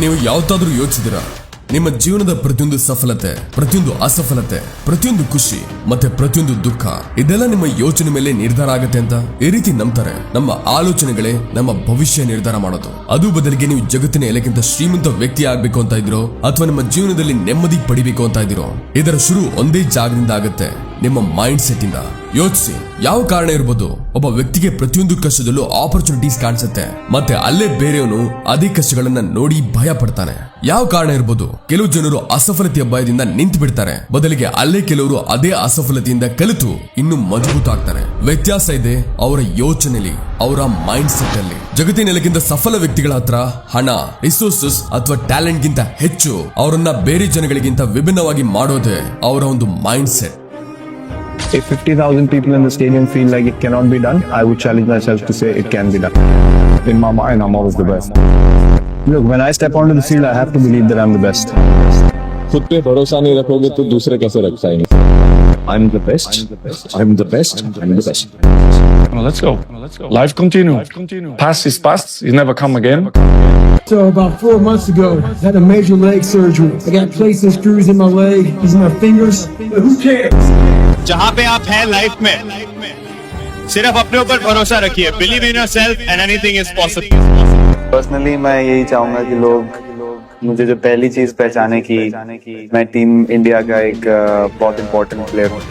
ನೀವು ಯಾವತ್ತಾದ್ರೂ ಯೋಚಿಸಿದಿರಾ ನಿಮ್ಮ ಜೀವನದ ಪ್ರತಿಯೊಂದು ಸಫಲತೆ, ಪ್ರತಿಯೊಂದು ಅಸಫಲತೆ, ಪ್ರತಿಯೊಂದು ಖುಷಿ ಮತ್ತೆ ಪ್ರತಿಯೊಂದು ದುಃಖ ಇದೆಲ್ಲ ನಿಮ್ಮ ಯೋಚನೆ ಮೇಲೆ ನಿರ್ಧಾರ ಆಗುತ್ತೆ ಅಂತ ಈ ರೀತಿ ನಂಬ್ತಾರೆ. ನಮ್ಮ ಆಲೋಚನೆಗಳೇ ನಮ್ಮ ಭವಿಷ್ಯ ನಿರ್ಧಾರ ಮಾಡೋದು. ಅದು ಬದಲಿಗೆ ನೀವು ಜಗತ್ತಿನ ಎಲ್ಲಕ್ಕಿಂತ ಶ್ರೀಮಂತ ವ್ಯಕ್ತಿ ಆಗ್ಬೇಕು ಅಂತ ಇದ್ರೋ ಅಥವಾ ನಿಮ್ಮ ಜೀವನದಲ್ಲಿ ನೆಮ್ಮದಿ ಪಡಿಬೇಕು ಅಂತ ಇದ್ದೀರೋ, ಇದರ ಶುರು ಒಂದೇ ಜಾಗದಿಂದ ಆಗುತ್ತೆ, ನಿಮ್ಮ ಮೈಂಡ್ ಸೆಟ್ ಇಂದ. ಯೋಚಿಸಿ, ಯಾವ ಕಾರಣ ಇರ್ಬೋದು ಒಬ್ಬ ವ್ಯಕ್ತಿಗೆ ಪ್ರತಿಯೊಂದು ಕಷ್ಟದಲ್ಲೂ ಆಪರ್ಚುನಿಟೀಸ್ ಕಾಣಿಸುತ್ತೆ, ಮತ್ತೆ ಅಲ್ಲೇ ಬೇರೆಯವನು ಅದೇ ಕಷ್ಟಗಳನ್ನ ನೋಡಿ ಭಯ ಪಡ್ತಾನೆ. ಯಾವ ಕಾರಣ ಇರ್ಬೋದು? ಕೆಲವು ಜನರು ಅಸಫಲತೆಯ ಭಯದಿಂದ ನಿಂತು ಬಿಡ್ತಾರೆ, ಬದಲಿಗೆ ಅಲ್ಲೇ ಕೆಲವರು ಅದೇ ಅಸಫಲತೆಯಿಂದ ಕಲಿತು ಇನ್ನು ಮಜಬೂತ ಆಗ್ತಾರೆ. ವ್ಯತ್ಯಾಸ ಇದೆ ಅವರ ಯೋಚನೆಯಲ್ಲಿ, ಅವರ ಮೈಂಡ್ ಸೆಟ್ ಅಲ್ಲಿ. ಜಗತ್ತಿನೆಲ್ಲಕ್ಕಿಂತ ಸಫಲ ವ್ಯಕ್ತಿಗಳ ಹತ್ರ ಹಣ, ರಿಸೋರ್ಸಸ್ ಅಥವಾ ಟ್ಯಾಲೆಂಟ್ ಗಿಂತ ಹೆಚ್ಚು ಅವರನ್ನ ಬೇರೆ ಜನಗಳಿಗಿಂತ ವಿಭಿನ್ನವಾಗಿ ಮಾಡೋದೇ ಅವರ ಒಂದು mind set. If 50,000 people in the stadium feel like it cannot be done, I would challenge myself to say it can be done. In my mind, I'm always the best. Look, when I step onto the field, I have to believe that I'm the best. खुद पे भरोसा नहीं रखोगे तो दूसरे कैसे रख पाएंगे? I'm the best. I'm the best. I'm the best. Well, let's go. Life continue. Past is past. You never come again. So about 4 months ago, I had a major leg surgery. I got plates and screws in my leg, these are my fingers. But who cares? जहाँ पे आप हैं life में, सिर्फ अपने ऊपर भरोसा रखिए. Believe in yourself and anything is possible. Personally मैं यही चाहूंगा कि लोग मुझे जो पहली चीज पहचाने की मैं टीम इंडिया का एक बहुत इम्पोर्टेंट प्लेयर हूँ.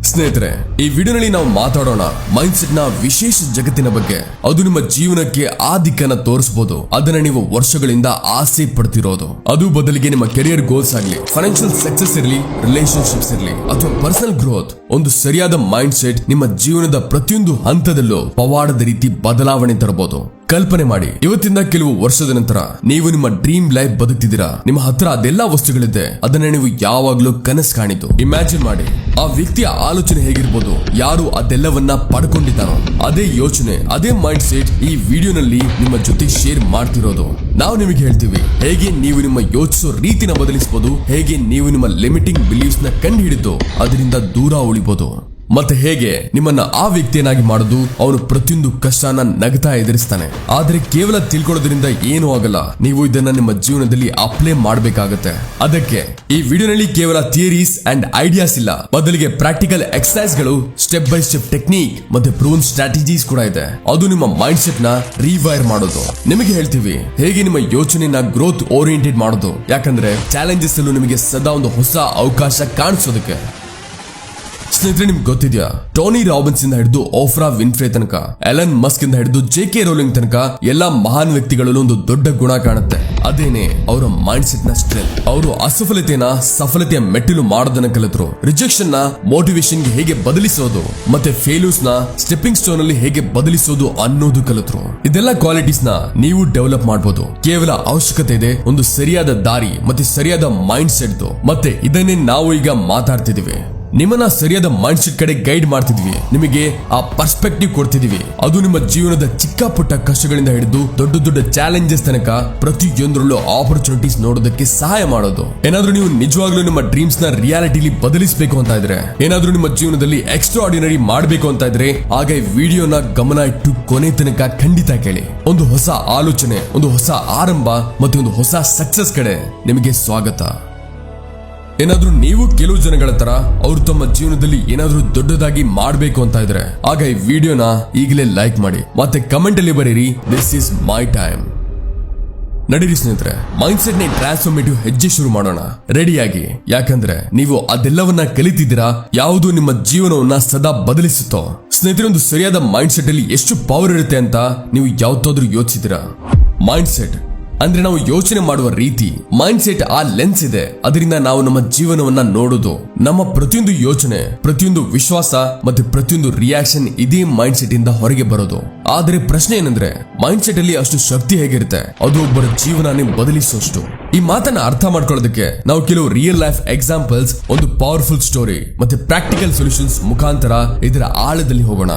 ಸ್ನೇಹಿತರೆ, ಈ ವಿಡಿಯೋನಲ್ಲಿ ನಾವು ಮಾತಾಡೋಣ ಮೈಂಡ್ ಸೆಟ್ ನ ವಿಶೇಷ ಜಗತ್ತಿನ ಬಗ್ಗೆ. ಅದು ನಿಮ್ಮ ಜೀವನಕ್ಕೆ ಆ ದಿಕ್ಕನ್ನ ತೋರಿಸಬಹುದು, ಅದನ್ನ ನೀವು ವರ್ಷಗಳಿಂದ ಆಸೆ ಪಡ್ತಿರೋದು. ಅದು ಬದಲಿಗೆ ನಿಮ್ಮ ಕೆರಿಯರ್ ಗೋಲ್ಸ್ ಆಗ್ಲಿ, ಫೈನಾನ್ಷಿಯಲ್ ಸಕ್ಸಸ್ ಇರಲಿ, ರಿಲೇಶನ್ಶಿಪ್ಸ್ ಇರಲಿ ಅಥವಾ ಪರ್ಸನಲ್ ಗ್ರೋತ್, ಒಂದು ಸರಿಯಾದ ಮೈಂಡ್ ಸೆಟ್ ನಿಮ್ಮ ಜೀವನದ ಪ್ರತಿಯೊಂದು ಹಂತದಲ್ಲೂ ಪವಾಡದ ರೀತಿ ಬದಲಾವಣೆ ತರಬಹುದು. ಕಲ್ಪನೆ ಮಾಡಿ, ಇವತ್ತಿಂದ ಕೆಲವು ವರ್ಷದ ನಂತರ ನೀವು ನಿಮ್ಮ ಡ್ರೀಮ್ ಲೈಫ್ ಬದುಕ್ತಿದ್ದೀರಾ. ನಿಮ್ಮ ಹತ್ರ ಅದೆಲ್ಲಾ ವಸ್ತುಗಳಿದೆ, ಅದನ್ನ ನೀವು ಯಾವಾಗ್ಲೂ ಕನಸು ಕಾಣಿತು. ಇಮ್ಯಾಜಿನ್ ಮಾಡಿ, ಆ ವ್ಯಕ್ತಿಯ ಆಲೋಚನೆ ಹೇಗಿರ್ಬೋದು, ಯಾರು ಅದೆಲ್ಲವನ್ನ ಪಡ್ಕೊಂಡಿದ್ದಾನೋ ಅದೇ ಯೋಚನೆ, ಅದೇ ಮೈಂಡ್ ಸೆಟ್ ಈ ವಿಡಿಯೋನಲ್ಲಿ ನಿಮ್ಮ ಜೊತೆ ಶೇರ್ ಮಾಡ್ತಿರೋದು. ನಾವು ನಿಮಗೆ ಹೇಳ್ತೀವಿ ಹೇಗೆ ನೀವು ನಿಮ್ಮ ಯೋಚಿಸೋ ರೀತಿನ ಬದಲಿಸಬಹುದು, ಹೇಗೆ ನೀವು ನಿಮ್ಮ ಲಿಮಿಟಿಂಗ್ ಬಿಲೀಫ್ಸ್ ನ ಕಂಡು ಹಿಡಿದು ಅದರಿಂದ ದೂರ ಉಳಿಬಹುದು, ಮತ್ತೆ ಹೇಗೆ ನಿಮ್ಮನ್ನ ಆ ವ್ಯಕ್ತಿಯನ್ನಾಗಿ ಮಾಡೋದು. ಅವನು ಪ್ರತಿಯೊಂದು ಕಷ್ಟನ ನಗತಾ ಎದುರಿಸ್ತಾನೆ, ಆದ್ರೆ ಕೇವಲ ತಿಳ್ಕೊಳ್ಳೋದ್ರಿಂದ ಏನೂ ಆಗಲ್ಲ. ನೀವು ಇದನ್ನ ನಿಮ್ಮ ಜೀವನದಲ್ಲಿ ಅಪ್ಲೈ ಮಾಡಬೇಕಾಗತ್ತೆ. ಅದಕ್ಕೆ ಈ ವಿಡಿಯೋನಲ್ಲಿ ಕೇವಲ ಥಿಯರೀಸ್ ಅಂಡ್ ಐಡಿಯಾಸ್ ಇಲ್ಲ, ಬದಲಿಗೆ ಪ್ರಾಕ್ಟಿಕಲ್ ಎಕ್ಸರ್ಸೈಸ್ ಗಳು, ಸ್ಟೆಪ್ ಬೈ ಸ್ಟೆಪ್ ಟೆಕ್ನಿಕ್ ಮತ್ತೆ ಪ್ರೂನ್ ಸ್ಟ್ರಾಟಜೀಸ್ ಕೂಡ ಇದೆ. ಅದು ನಿಮ್ಮ ಮೈಂಡ್ ಸೆಟ್ ನ ರಿವೈರ್ ಮಾಡೋದು. ನಿಮಗೆ ಹೇಳ್ತೀವಿ ಹೇಗೆ ನಿಮ್ಮ ಯೋಚನೆನ ಗ್ರೋತ್ ಓರಿಯೆಂಟೆಡ್ ಮಾಡೋದು, ಯಾಕಂದ್ರೆ ಚಾಲೆಂಜಸ್ ಅಲ್ಲೂ ನಿಮಗೆ ಸದಾ ಒಂದು ಹೊಸ ಅವಕಾಶ ಕಾಣಿಸೋದಕ್ಕೆ. ಸ್ನೇಹಿತರೆ, ನಿಮ್ಗೆ ಗೊತ್ತಿದ್ಯಾ, ಟೋನಿ ರಾಬಿನ್ಸ್ ಇಂದ ಹಿಡಿದು ಓಫ್ರಾ ವಿನ್ಫ್ರೇ ತನಕ, ಎಲನ್ ಮಸ್ಕ್ ಇಂದ ಹಿಡಿದು ಜೆ.ಕೆ. ರೋಲಿಂಗ್ ತನಕ ಎಲ್ಲಾ ಮಹಾನ್ ವ್ಯಕ್ತಿಗಳಲ್ಲೂ ಒಂದು ದೊಡ್ಡ ಗುಣ ಕಾಣುತ್ತೆ, ಅದೇನೆ ಅವರ ಮೈಂಡ್ ಸೆಟ್ ನ ಸ್ಟ್ರೆಂತ್. ಅವರು ಅಸಫಲತೆನ ಸಫಲತೆಯ ಮೆಟ್ಟಿಲು ಮಾಡೋದನ್ನ ಕಲಿತರು, ರಿಜೆಕ್ಷನ್ ನ ಮೋಟಿವೇಶನ್ ಗೆ ಹೇಗೆ ಬದಲಿಸೋದು ಮತ್ತೆ ಫೇಲ್ಯೂರ್ಸ್ ನ ಸ್ಟೆಪ್ಪಿಂಗ್ ಸ್ಟೋನ್ ಅಲ್ಲಿ ಹೇಗೆ ಬದಲಿಸೋದು ಅನ್ನೋದು ಕಲಿತರು. ಇದೆಲ್ಲ ಕ್ವಾಲಿಟೀಸ್ ನ ನೀವು ಡೆವಲಪ್ ಮಾಡಬಹುದು. ಕೇವಲ ಅವಶ್ಯಕತೆ ಇದೆ ಒಂದು ಸರಿಯಾದ ದಾರಿ ಮತ್ತೆ ಸರಿಯಾದ ಮೈಂಡ್ ಸೆಟ್. ಮತ್ತೆ ಇದನ್ನೇ ನಾವು ಈಗ ಮಾತಾಡ್ತಿದೀವಿ. ನಿಮ್ಮನ್ನ ಸರಿಯಾದ ಮೈಂಡ್ ಸೆಟ್ ಕಡೆ ಗೈಡ್ ಮಾಡ್ತಿದ್ವಿ, ನಿಮಗೆ ಆ ಪರ್ಸ್ಪೆಕ್ಟಿವ್ ಕೊಡ್ತಿದೀವಿ. ಅದು ನಿಮ್ಮ ಜೀವನದ ಚಿಕ್ಕ ಪುಟ್ಟ ಕಷ್ಟಗಳಿಂದ ಹಿಡಿದು ದೊಡ್ಡ ದೊಡ್ಡ ಚಾಲೆಂಜಸ್ ತನಕ ಪ್ರತಿಯೊಂದರಲ್ಲೂ ಆಪರ್ಚುನಿಟೀಸ್ ನೋಡೋದಕ್ಕೆ ಸಹಾಯ ಮಾಡೋದು. ಏನಾದ್ರೂ ನೀವು ನಿಜವಾಗ್ಲೂ ನಿಮ್ಮ ಡ್ರೀಮ್ಸ್ ನ ರಿಯಾಲಿಟಿಲಿ ಬದಲಿಸಬೇಕು ಅಂತ ಇದ್ರೆ, ಏನಾದ್ರೂ ನಿಮ್ಮ ಜೀವನದಲ್ಲಿ ಎಕ್ಸ್ಟ್ರಾ ಆರ್ಡಿನರಿ ಮಾಡಬೇಕು ಅಂತ ಇದ್ರೆ, ಆಗ ಈ ವಿಡಿಯೋನ ಗಮನ ಇಟ್ಟು ಕೊನೆ ತನಕ ಖಂಡಿತ ಕೇಳಿ. ಒಂದು ಹೊಸ ಆಲೋಚನೆ, ಒಂದು ಹೊಸ ಆರಂಭ ಮತ್ತೆ ಒಂದು ಹೊಸ ಸಕ್ಸಸ್ ಕಡೆ ನಿಮಗೆ ಸ್ವಾಗತ. ಏನಾದ್ರೂ ನೀವು ಕೆಲವು ಜನಗಳ ತರ ಅವರು ತಮ್ಮ ಜೀವನದಲ್ಲಿ ಏನಾದ್ರೂ ದೊಡ್ಡದಾಗಿ ಮಾಡಬೇಕು ಅಂತ ಇದ್ರೆ, ಆಗ ಈ ವಿಡಿಯೋನ ಈಗಲೇ ಲೈಕ್ ಮಾಡಿ ಮತ್ತೆ ಕಮೆಂಟ್ ಅಲ್ಲಿ ಬರೀರಿ, ದಿಸ್ ಇಸ್ ಮೈ ಟೈಮ್. ನಡೀರಿ ಸ್ನೇಹಿತರೆ, ಮೈಂಡ್ ಸೆಟ್ ನ ಟ್ರಾನ್ಸ್ಫಾರ್ಮೇಟಿವ್ ಹೆಜ್ಜೆ ಶುರು ಮಾಡೋಣ. ರೆಡಿಯಾಗಿ, ಯಾಕಂದ್ರೆ ನೀವು ಅದೆಲ್ಲವನ್ನ ಕಲಿತಿದ್ದೀರಾ, ಯಾವುದು ನಿಮ್ಮ ಜೀವನವನ್ನ ಸದಾ ಬದಲಿಸುತ್ತೋ. ಸ್ನೇಹಿತರೆ, ಒಂದು ಸರಿಯಾದ ಮೈಂಡ್ ಸೆಟ್ ಅಲ್ಲಿ ಎಷ್ಟು ಪವರ್ ಇರುತ್ತೆ ಅಂತ ನೀವು ಯಾವತ್ತಾದ್ರೂ ಯೋಚಿಸಿದ್ದೀರಾ? ಮೈಂಡ್ ಸೆಟ್ ಅಂದ್ರೆ ನಾವು ಯೋಚನೆ ಮಾಡುವ ರೀತಿ. ಮೈಂಡ್ ಸೆಟ್ ಆ ಲೆನ್ಸ್ ಇದೆ, ಅದರಿಂದ ನಾವು ನಮ್ಮ ಜೀವನವನ್ನ ನೋಡೋದು. ನಮ್ಮ ಪ್ರತಿಯೊಂದು ಯೋಚನೆ, ಪ್ರತಿಯೊಂದು ವಿಶ್ವಾಸ ಮತ್ತೆ ಪ್ರತಿಯೊಂದು ರಿಯಾಕ್ಷನ್ ಇದೇ ಮೈಂಡ್ ಸೆಟ್ ಇಂದ ಹೊರಗೆ ಬರೋದು. ಆದ್ರೆ ಪ್ರಶ್ನೆ ಏನಂದ್ರೆ, ಮೈಂಡ್ ಸೆಟ್ ಅಲ್ಲಿ ಅಷ್ಟು ಶಕ್ತಿ ಹೇಗಿರುತ್ತೆ, ಅದು ಒಬ್ಬರ ಜೀವನನೇ ಬದಲಿಸುವಷ್ಟು. ಈ ಮಾತನ್ನ ಅರ್ಥ ಮಾಡ್ಕೊಳ್ಳೋದಕ್ಕೆ ನಾವು ಕೆಲವು ರಿಯಲ್ ಲೈಫ್ ಎಕ್ಸಾಂಪಲ್ಸ್, ಒಂದು ಪವರ್ಫುಲ್ ಸ್ಟೋರಿ ಮತ್ತೆ ಪ್ರಾಕ್ಟಿಕಲ್ ಸೊಲ್ಯೂಷನ್ಸ್ ಮುಖಾಂತರ ಇದರ ಆಳದಲ್ಲಿ ಹೋಗೋಣ.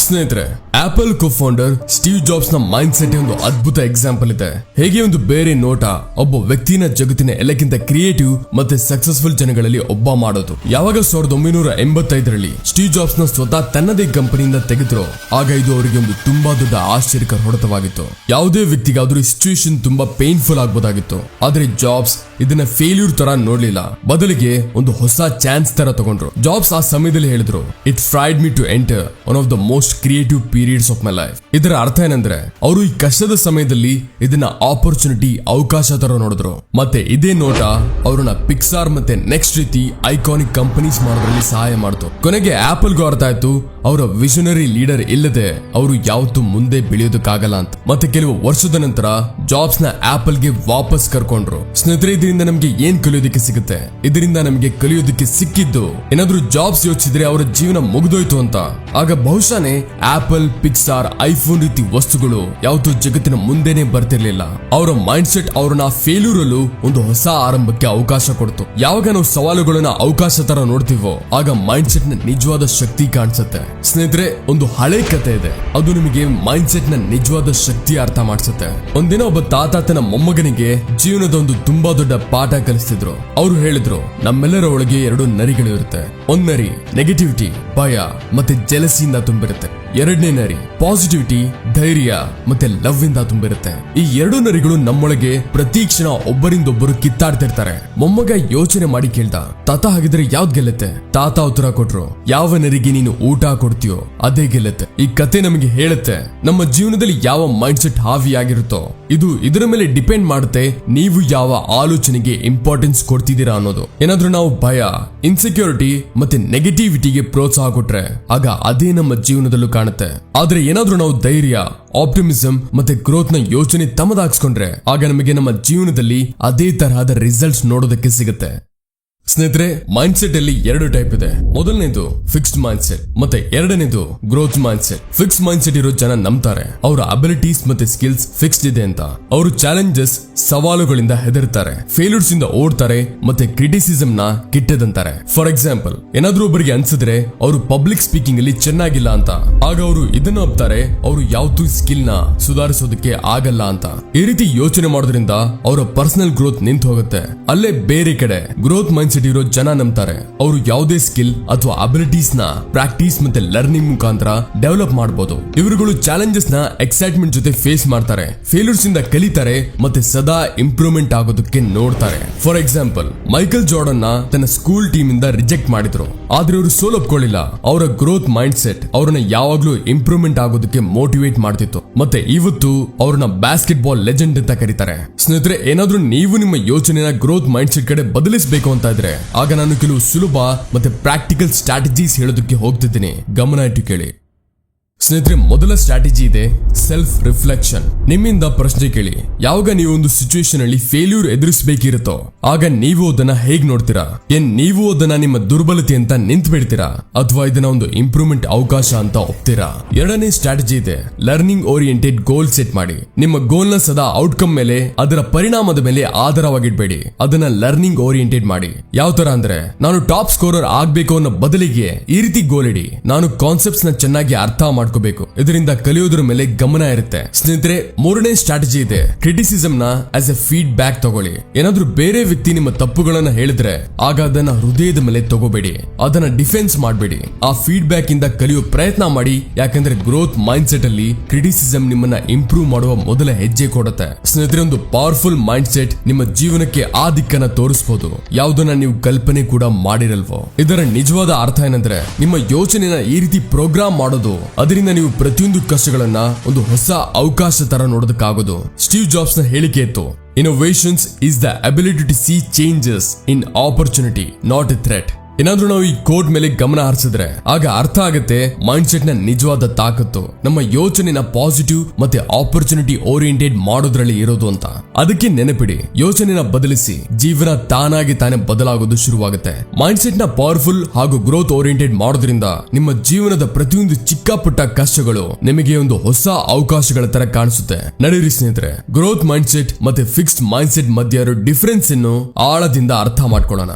ಸ್ನೇಹಿತರೆ, ಆಪಲ್ ಕೋ-ಫೌಂಡರ್ ಸ್ಟೀವ್ ಜಾಬ್ಸ್ ನ ಮೈಂಡ್ ಸೆಟ್ ಒಂದು ಅದ್ಭುತ ಎಕ್ಸಾಂಪಲ್ ಇದೆ. ಹೇಗೆ ಒಂದು ಬೇರೆ ನೋಟ ಒಬ್ಬ ವ್ಯಕ್ತಿನ ಜಗತ್ತಿನ ಎಲ್ಲಕ್ಕಿಂತ ಕ್ರಿಯೇಟಿವ್ ಮತ್ತೆ ಸಕ್ಸಸ್ಫುಲ್ ಜನಗಳಲ್ಲಿ ಒಬ್ಬ ಮಾಡೋದು. ಯಾವಾಗ 1985ರಲ್ಲಿ ಸ್ಟೀವ್ ಜಾಬ್ಸ್ ನ ಸ್ವತಃ ತನ್ನದೇ ಕಂಪನಿಯಿಂದ ತೆಗೆದ್ರು, ಆಗ ಇದು ಅವರಿಗೆ ಒಂದು ತುಂಬಾ ದೊಡ್ಡ ಆಶ್ಚರ್ಯಕರ ಹೊಡೆತವಾಗಿತ್ತು. ಯಾವುದೇ ವ್ಯಕ್ತಿಗಾದ್ರೂ ಸಿಚುವೇಶನ್ ತುಂಬಾ ಪೇನ್ಫುಲ್ ಆಗ್ಬೋದಾಗಿತ್ತು, ಆದ್ರೆ ಜಾಬ್ಸ್ ಇದನ್ನ ಫೇಲ್ಯೂರ್ ತರ ನೋಡ್ಲಿಲ್ಲ, ಬದಲಿಗೆ ಒಂದು ಹೊಸ ಚಾನ್ಸ್ ತರ ತಗೊಂಡ್ರು. ಜಾಬ್ಸ್ ಆ ಸಮಯದಲ್ಲಿ ಹೇಳಿದ್ರು, it fried me to enter one of the most creative periods of my life. ಇದರ ಅರ್ಥ ಏನಂದ್ರೆ, ಅವರು ಈ ಕಷ್ಟದ ಸಮಯದಲ್ಲಿ ಇದನ್ನ ಆಪರ್ಚುನಿಟಿ, ಅವಕಾಶ ತರ ನೋಡಿದ್ರು. ಮತ್ತೆ ಇದೇ ನೋಟ ಅವ್ರನ್ನ ಪಿಕ್ಸಾರ್ ಮತ್ತೆ ನೆಕ್ಸ್ಟ್ ರೀತಿ ಐಕಾನಿಕ್ ಕಂಪನೀಸ್ ಮಾಡೋದ್ರಲ್ಲಿ ಸಹಾಯ ಮಾಡ್ತು. ಕೊನೆಗೆ ಆಪಲ್ಗೂ ಅರ್ಥ ಆಯ್ತು, ಅವರ ವಿಷನರಿ ಲೀಡರ್ ಇಲ್ಲದೆ ಅವರು ಯಾವತ್ತೂ ಮುಂದೆ ಬೆಳೆಯೋದಕ್ಕಾಗಲ್ಲ ಅಂತ. ಮತ್ತೆ ಕೆಲವು ವರ್ಷದ ನಂತರ ಜಾಬ್ಸ್ ನ ಆಪಲ್ ಗೆ ವಾಪಸ್ ಕರ್ಕೊಂಡ್ರು. ಸ್ನೇಹಿತರೆ, ಇದರಿಂದ ನಮ್ಗೆ ಏನ್ ಕಲಿಯೋದಕ್ಕೆ ಸಿಗುತ್ತೆ? ಇದರಿಂದ ನಮ್ಗೆ ಕಲಿಯೋದಕ್ಕೆ ಸಿಕ್ಕಿದ್ದು ಏನಾದ್ರೂ ಜಾಬ್ಸ್ ಯೋಚಿಸಿದ್ರೆ ಅವರ ಜೀವನ ಮುಗಿದೋಯ್ತು ಅಂತ, ಆಗ ಬಹುಶಃನೇ ಆಪಲ್, ಪಿಕ್ಸಾರ್, ಐಫೋನ್ ರೀತಿ ವಸ್ತುಗಳು ಯಾವತ್ತೂ ಜಗತ್ತಿನ ಮುಂದೆನೆ ಬರ್ತಿರ್ಲಿಲ್ಲ. ಅವರ ಮೈಂಡ್ ಸೆಟ್ ಅವ್ರನ್ನ ಫೇಲ್ಯೂರ್ ಅಲ್ಲೂ ಒಂದು ಹೊಸ ಆರಂಭಕ್ಕೆ ಅವಕಾಶ ಕೊಡ್ತು. ಯಾವಾಗ ನಾವು ಸವಾಲುಗಳನ್ನ ಅವಕಾಶ ತರ ನೋಡ್ತೀವೋ, ಆಗ ಮೈಂಡ್ ಸೆಟ್ ನ ನಿಜವಾದ ಶಕ್ತಿ ಕಾಣಿಸುತ್ತೆ. ಸ್ನೇಹಿತರೆ, ಒಂದು ಹಳೆ ಕತೆ ಇದೆ, ಅದು ನಿಮಗೆ ಮೈಂಡ್ ಸೆಟ್ ನ ನಿಜವಾದ ಶಕ್ತಿ ಅರ್ಥ ಮಾಡಿಸುತ್ತೆ. ಒಂದಿನ ಒಬ್ಬ ತಾತ ತನ್ನ ಮೊಮ್ಮಗನಿಗೆ ಜೀವನದ ಒಂದು ತುಂಬಾ ದೊಡ್ಡ ಪಾಠ ಕಲಿಸ್ತಿದ್ರು. ಅವರು ಹೇಳಿದ್ರು, ನಮ್ಮೆಲ್ಲರ ಒಳಗೆ 2 ನರಿಗಳು ಇರುತ್ತೆ. ಒಂದ್ ನರಿ ನೆಗೆಟಿವಿಟಿ, ಭಯ ಮತ್ತೆ ಜೆಲಸಿಯಿಂದ ತುಂಬಿರುತ್ತೆ. ಎರಡನೇ ನರಿ ಪಾಸಿಟಿವಿಟಿ, ಧೈರ್ಯ ಮತ್ತೆ ಲವ್ ಇಂದ ತುಂಬಿರುತ್ತೆ. ಈ 2 ನರಿಗಳು ನಮ್ಮೊಳಗೆ ಪ್ರತಿ ಕ್ಷಣ ಒಬ್ಬರಿಂದೊಬ್ಬರು ಕಿತ್ತಾಡ್ತಿರ್ತಾರೆ. ಮೊಮ್ಮಗ ಯೋಚನೆ ಮಾಡಿ ಕೇಳ್ದ, ತಾತ ಹಾಗಿದ್ರೆ ಯಾವ್ದು ಗೆಲ್ಲುತ್ತೆ? ತಾತ ಉತ್ತರ ಕೊಟ್ರು, ಯಾವ ನರಿಗೆ ನೀನು ಊಟ ಕೊಡ್ತೀಯೋ ಅದೇ ಗೆಲ್ಲುತ್ತೆ. ಈ ಕತೆ ನಮಗೆ ಹೇಳುತ್ತೆ, ನಮ್ಮ ಜೀವನದಲ್ಲಿ ಯಾವ ಮೈಂಡ್ ಸೆಟ್ ಹಾವಿಯಾಗಿರುತ್ತೋ ಇದರ ಮೇಲೆ ಡಿಪೆಂಡ್ ಮಾಡುತ್ತೆ ನೀವು ಯಾವ ಆಲೋಚನೆಗೆ ಇಂಪಾರ್ಟೆನ್ಸ್ ಕೊಡ್ತಿದ್ದೀರಾ ಅನ್ನೋದು. ಏನಾದ್ರೂ ನಾವು ಭಯ, ಇನ್ಸೆಕ್ಯೂರಿಟಿ ಮತ್ತೆ ನೆಗೆಟಿವಿಟಿಗೆ ಪ್ರೋತ್ಸಾಹ ಕೊಟ್ರೆ, ಆಗ ಅದೇ ನಮ್ಮ ಜೀವನದಲ್ಲೂ ಕಾಣುತ್ತೆ. ಆದ್ರೆ ಏನಾದ್ರೂ ನಾವು ಧೈರ್ಯ, ಆಪ್ಟಿಮಿಸಂ ಮತ್ತೆ ಗ್ರೋತ್ ನ ಯೋಚನೆ ತಮ್ಮದಾಗಿಸ್ಕೊಂಡ್ರೆ, ಆಗ ನಮಗೆ ನಮ್ಮ ಜೀವನದಲ್ಲಿ ಅದೇ ತರಹದ ರಿಸಲ್ಟ್ಸ್ ನೋಡೋದಕ್ಕೆ ಸಿಗುತ್ತೆ. ಸ್ನೇಹಿತರೆ, ಮೈಂಡ್ ಸೆಟ್ ಅಲ್ಲಿ 2 ಟೈಪ್ ಇದೆ. ಮೊದಲನೇದು ಫಿಕ್ಸ್ಡ್ ಮೈಂಡ್ ಸೆಟ್, ಮತ್ತೆ ಎರಡನೇದು growth mind set. Fixed mind set ಇರೋ ಜನ ನಂಬ್ತಾರೆ ಅವರ ಅಬಿಲಿಟೀಸ್ ಮತ್ತೆ ಸ್ಕಿಲ್ಸ್ ಫಿಕ್ಸ್ಡ್ ಇದೆ ಅಂತ. ಅವರು ಚಾಲೆಂಜಸ್, ಸವಾಲುಗಳಿಂದ ಹೆದರ್ತಾರೆ, ಫೇಲ್ಯೂರ್ಸ್ ಇಂದ ಓಡ್ತಾರೆ ಮತ್ತೆ ಕ್ರಿಟಿಸಿಸಂ ನ ಕೆಟ್ಟದಂತಾರೆ. ಫಾರ್ ಎಕ್ಸಾಂಪಲ್, ಏನಾದ್ರೂ ಒಬ್ಬರಿಗೆ ಅನ್ಸಿದ್ರೆ ಅವರು ಪಬ್ಲಿಕ್ ಸ್ಪೀಕಿಂಗ್ ಅಲ್ಲಿ ಚೆನ್ನಾಗಿಲ್ಲ ಅಂತ, ಆಗ ಅವರು ಇದನ್ನ ಒಪ್ತಾರೆ, ಅವರು ಯಾವತ್ತೂ ಸ್ಕಿಲ್ ನ ಸುಧಾರಿಸೋದಕ್ಕೆ ಆಗಲ್ಲ ಅಂತ. ಈ ರೀತಿ ಯೋಚನೆ ಮಾಡೋದ್ರಿಂದ ಅವರ ಪರ್ಸನಲ್ ಗ್ರೋತ್ ನಿಂತು ಹೋಗುತ್ತೆ. ಅಲ್ಲೇ ಬೇರೆ ಕಡೆ ಗ್ರೋತ್ ಮೈಂಡ್ ಇರೋ ಜನ ನಂಬ್ತಾರೆ ಅವರು ಯಾವುದೇ ಸ್ಕಿಲ್ ಅಥವಾ ಅಬಿಲಿಟೀಸ್ ನ ಪ್ರಾಕ್ಟೀಸ್ ಮತ್ತೆ ಲರ್ನಿಂಗ್ ಮುಖಾಂತರ ಡೆವಲಪ್ ಮಾಡಬಹುದು. ಇವರುಗಳು ಚಾಲೆಂಜಸ್ ನ ಎಕ್ಸೈಟ್ಮೆಂಟ್ ಜೊತೆ ಫೇಸ್ ಮಾಡ್ತಾರೆ, ಫೇಲ್ಯೂರ್ಸ್ ಇಂದ ಕಲಿತಾರೆ ಮತ್ತೆ ಸದಾ ಇಂಪ್ರೂವ್ಮೆಂಟ್ ಆಗೋದಕ್ಕೆ ನೋಡ್ತಾರೆ. ಫಾರ್ ಎಕ್ಸಾಂಪಲ್, ಮೈಕಲ್ ಜಾರ್ಡನ್ ನ ತನ್ನ ಸ್ಕೂಲ್ ಟೀಮ್ ಇಂದ ರಿಜೆಕ್ಟ್ ಮಾಡಿದ್ರು, ಆದ್ರೆ ಅವರು ಸೋಲೊಪ್ಕೊಳ್ಳಿಲ್ಲ. ಅವರ ಗ್ರೋತ್ ಮೈಂಡ್ ಸೆಟ್ ಅವ್ರನ್ನ ಯಾವಾಗ್ಲೂ ಇಂಪ್ರೂವ್ಮೆಂಟ್ ಆಗೋದಕ್ಕೆ ಮೋಟಿವೇಟ್ ಮಾಡ್ತಿತ್ತು. ಮತ್ತೆ ಇವತ್ತು ಅವ್ರನ್ನ ಬ್ಯಾಸ್ಕೆಟ್ ಬಾಲ್ ಲೆಜೆಂಡ್ ಅಂತ ಕರೀತಾರೆ. ಸ್ನೇಹಿತರೆ, ಏನಾದ್ರೂ ನೀವು ನಿಮ್ಮ ಯೋಚನೆನ ಗ್ರೋತ್ ಮೈಂಡ್ ಸೆಟ್ ಕಡೆ ಬದಲಿಸಬೇಕು ಅಂತ ಇದ್ರೆ, ಆಗ ನಾನು ಕೆಲವು ಸುಲಭ ಮತ್ತೆ ಪ್ರಾಕ್ಟಿಕಲ್ ಸ್ಟ್ರಾಟಜೀಸ್ ಹೇಳೋದಕ್ಕೆ ಹೋಗ್ತಿದ್ದೀನಿ, ಗಮನ ಇಟ್ಟು ಕೇಳಿ. ಸ್ನೇಹಿತರೆ, ಮೊದಲ ಸ್ಟ್ರಾಟಜಿ ಇದೆ ಸೆಲ್ಫ್ ರಿಫ್ಲೆಕ್ಷನ್. ನಿಮ್ಮಿಂದ ಪ್ರಶ್ನೆ ಕೇಳಿ, ಯಾವಾಗ ನೀವು ಒಂದು ಸಿಚುವೇಶನ್ ಅಲ್ಲಿ ಫೇಲ್ಯೂರ್ ಎದುರಿಸಬೇಕಿರುತ್ತೋ, ಆಗ ನೀವು ಅದನ್ನ ಹೇಗ್ ನೋಡ್ತೀರಾ? ನೀವು ಅದನ್ನ ನಿಮ್ಮ ದುರ್ಬಲತೆ ಅಂತ ನಿಂತು ಬಿಡ್ತೀರಾ, ಅಥವಾ ಇದನ್ನ ಒಂದು ಇಂಪ್ರೂವ್ಮೆಂಟ್ ಅವಕಾಶ ಅಂತ ಒಪ್ತೀರಾ? ಎರಡನೇ ಸ್ಟ್ರಾಟಜಿ ಇದೆ ಲರ್ನಿಂಗ್ ಓರಿಯೆಂಟೆಡ್ ಗೋಲ್ ಸೆಟ್ ಮಾಡಿ. ನಿಮ್ಮ ಗೋಲ್ ನ ಸದಾ ಔಟ್ಕಮ್ ಮೇಲೆ, ಅದರ ಪರಿಣಾಮದ ಮೇಲೆ ಆಧಾರವಾಗಿಡ್ಬೇಡಿ, ಅದನ್ನ ಲರ್ನಿಂಗ್ ಓರಿಯೆಂಟೆಡ್ ಮಾಡಿ. ಯಾವ ತರ ಅಂದ್ರೆ, ನಾನು ಟಾಪ್ ಸ್ಕೋರರ್ ಆಗ್ಬೇಕು ಅನ್ನೋ ಬದಲಿಗೆ ಈ ರೀತಿ ಗೋಲ್ ಇಡಿ, ನಾನು ಕಾನ್ಸೆಪ್ಟ್ಸ್ ನ ಚೆನ್ನಾಗಿ ಅರ್ಥ ಮಾಡ್ಕೋಬೇಕು, ಇದರಿಂದ ಕಲಿಯೋದ್ರ ಮೇಲೆ ಗಮನ ಇರುತ್ತೆ. ಸ್ನೇಹಿತರೆ, ಮೂರನೇ ಸ್ಟ್ರಾಟಜಿ ಇದೆ ಕ್ರಿಟಿಸಿಸಂ ನ ಆಸ್ ಎ ಫೀಡ್ ಬ್ಯಾಕ್ ತಗೊಳ್ಳಿ. ಏನಾದ್ರೂ ಬೇರೆ ವ್ಯಕ್ತಿ ನಿಮ್ಮ ತಪ್ಪುಗಳನ್ನ ಹೇಳಿದ್ರೆ, ಆಗ ಅದನ್ನ ಹೃದಯದ ಮೇಲೆ ತಗೋಬೇಡಿ, ಅದನ್ನ ಡಿಫೆನ್ಸ್ ಮಾಡಬೇಡಿ, ಆ ಫೀಡ್ ಬ್ಯಾಕ್ ಇಂದ ಕಲಿಯೋ ಪ್ರಯತ್ನ ಮಾಡಿ. ಯಾಕಂದ್ರೆ ಗ್ರೋತ್ ಮೈಂಡ್ ಸೆಟ್ ಅಲ್ಲಿ ಕ್ರಿಟಿಸಿಸಂ ನಿಮ್ಮನ್ನ ಇಂಪ್ರೂವ್ ಮಾಡುವ ಮೊದಲ ಹೆಜ್ಜೆ ಕೊಡುತ್ತೆ. ಸ್ನೇಹಿತರೆ, ಒಂದು ಪವರ್ಫುಲ್ ಮೈಂಡ್ ಸೆಟ್ ನಿಮ್ಮ ಜೀವನಕ್ಕೆ ಆ ದಿಕ್ಕನ್ನ ತೋರಿಸಬಹುದು, ಯಾವುದನ್ನ ನೀವು ಕಲ್ಪನೆ ಕೂಡ ಮಾಡಿರಲ್ವೋ. ಇದರ ನಿಜವಾದ ಅರ್ಥ ಏನಂದ್ರೆ, ನಿಮ್ಮ ಯೋಚನೆನ ಈ ರೀತಿ ಪ್ರೋಗ್ರಾಮ್ ಮಾಡೋದು, ಅದರಿಂದ ನೀವು ಪ್ರತಿಯೊಂದು ಕಷ್ಟಗಳನ್ನ ಒಂದು ಹೊಸ ಅವಕಾಶ ತರ ನೋಡೋದಕ್ಕಾಗೋದು. ಸ್ಟೀವ್ ಜಾಬ್ಸ್ ನ ಹೇಳಿಕೆ ಇತ್ತು, innovations is the ability to see changes in opportunity, not a threat. ಏನಾದ್ರೂ ನಾವು ಈ ಕೋಡ್ ಮೇಲೆ ಗಮನ ಹರಿಸಿದ್ರೆ, ಆಗ ಅರ್ಥ ಆಗುತ್ತೆ ಮೈಂಡ್ ಸೆಟ್ ನ ನಿಜವಾದ ತಾಕತ್ತು ನಮ್ಮ ಯೋಚನೆನ ಪಾಸಿಟಿವ್ ಮತ್ತೆ ಆಪರ್ಚುನಿಟಿ ಓರಿಯೆಂಟೆಡ್ ಮಾಡೋದ್ರಲ್ಲಿ ಇರೋದು ಅಂತ. ಅದಕ್ಕೆ ನೆನಪಿಡಿ, ಯೋಚನೆನ ಬದಲಿಸಿ, ಜೀವನ ತಾನಾಗಿ ತಾನೇ ಬದಲಾಗೋದು ಶುರುವಾಗುತ್ತೆ. ಮೈಂಡ್ ಸೆಟ್ ನ ಪವರ್ಫುಲ್ ಹಾಗೂ ಗ್ರೋತ್ ಓರಿಯೆಂಟೆಡ್ ಮಾಡೋದ್ರಿಂದ ನಿಮ್ಮ ಜೀವನದ ಪ್ರತಿಯೊಂದು ಚಿಕ್ಕ ಪುಟ್ಟ ಕಷ್ಟಗಳು ನಿಮಗೆ ಒಂದು ಹೊಸ ಅವಕಾಶಗಳ ತರ ಕಾಣಿಸುತ್ತೆ. ನಡೀರಿ ಸ್ನೇಹಿತರೆ, ಗ್ರೋತ್ ಮೈಂಡ್ ಸೆಟ್ ಮತ್ತೆ ಫಿಕ್ಸ್ಡ್ ಮೈಂಡ್ ಸೆಟ್ ಮಧ್ಯೆ ಇರೋ ಡಿಫರೆನ್ಸ್ ಅನ್ನು ಆಳದಿಂದ ಅರ್ಥ ಮಾಡ್ಕೊಳ್ಳೋಣ.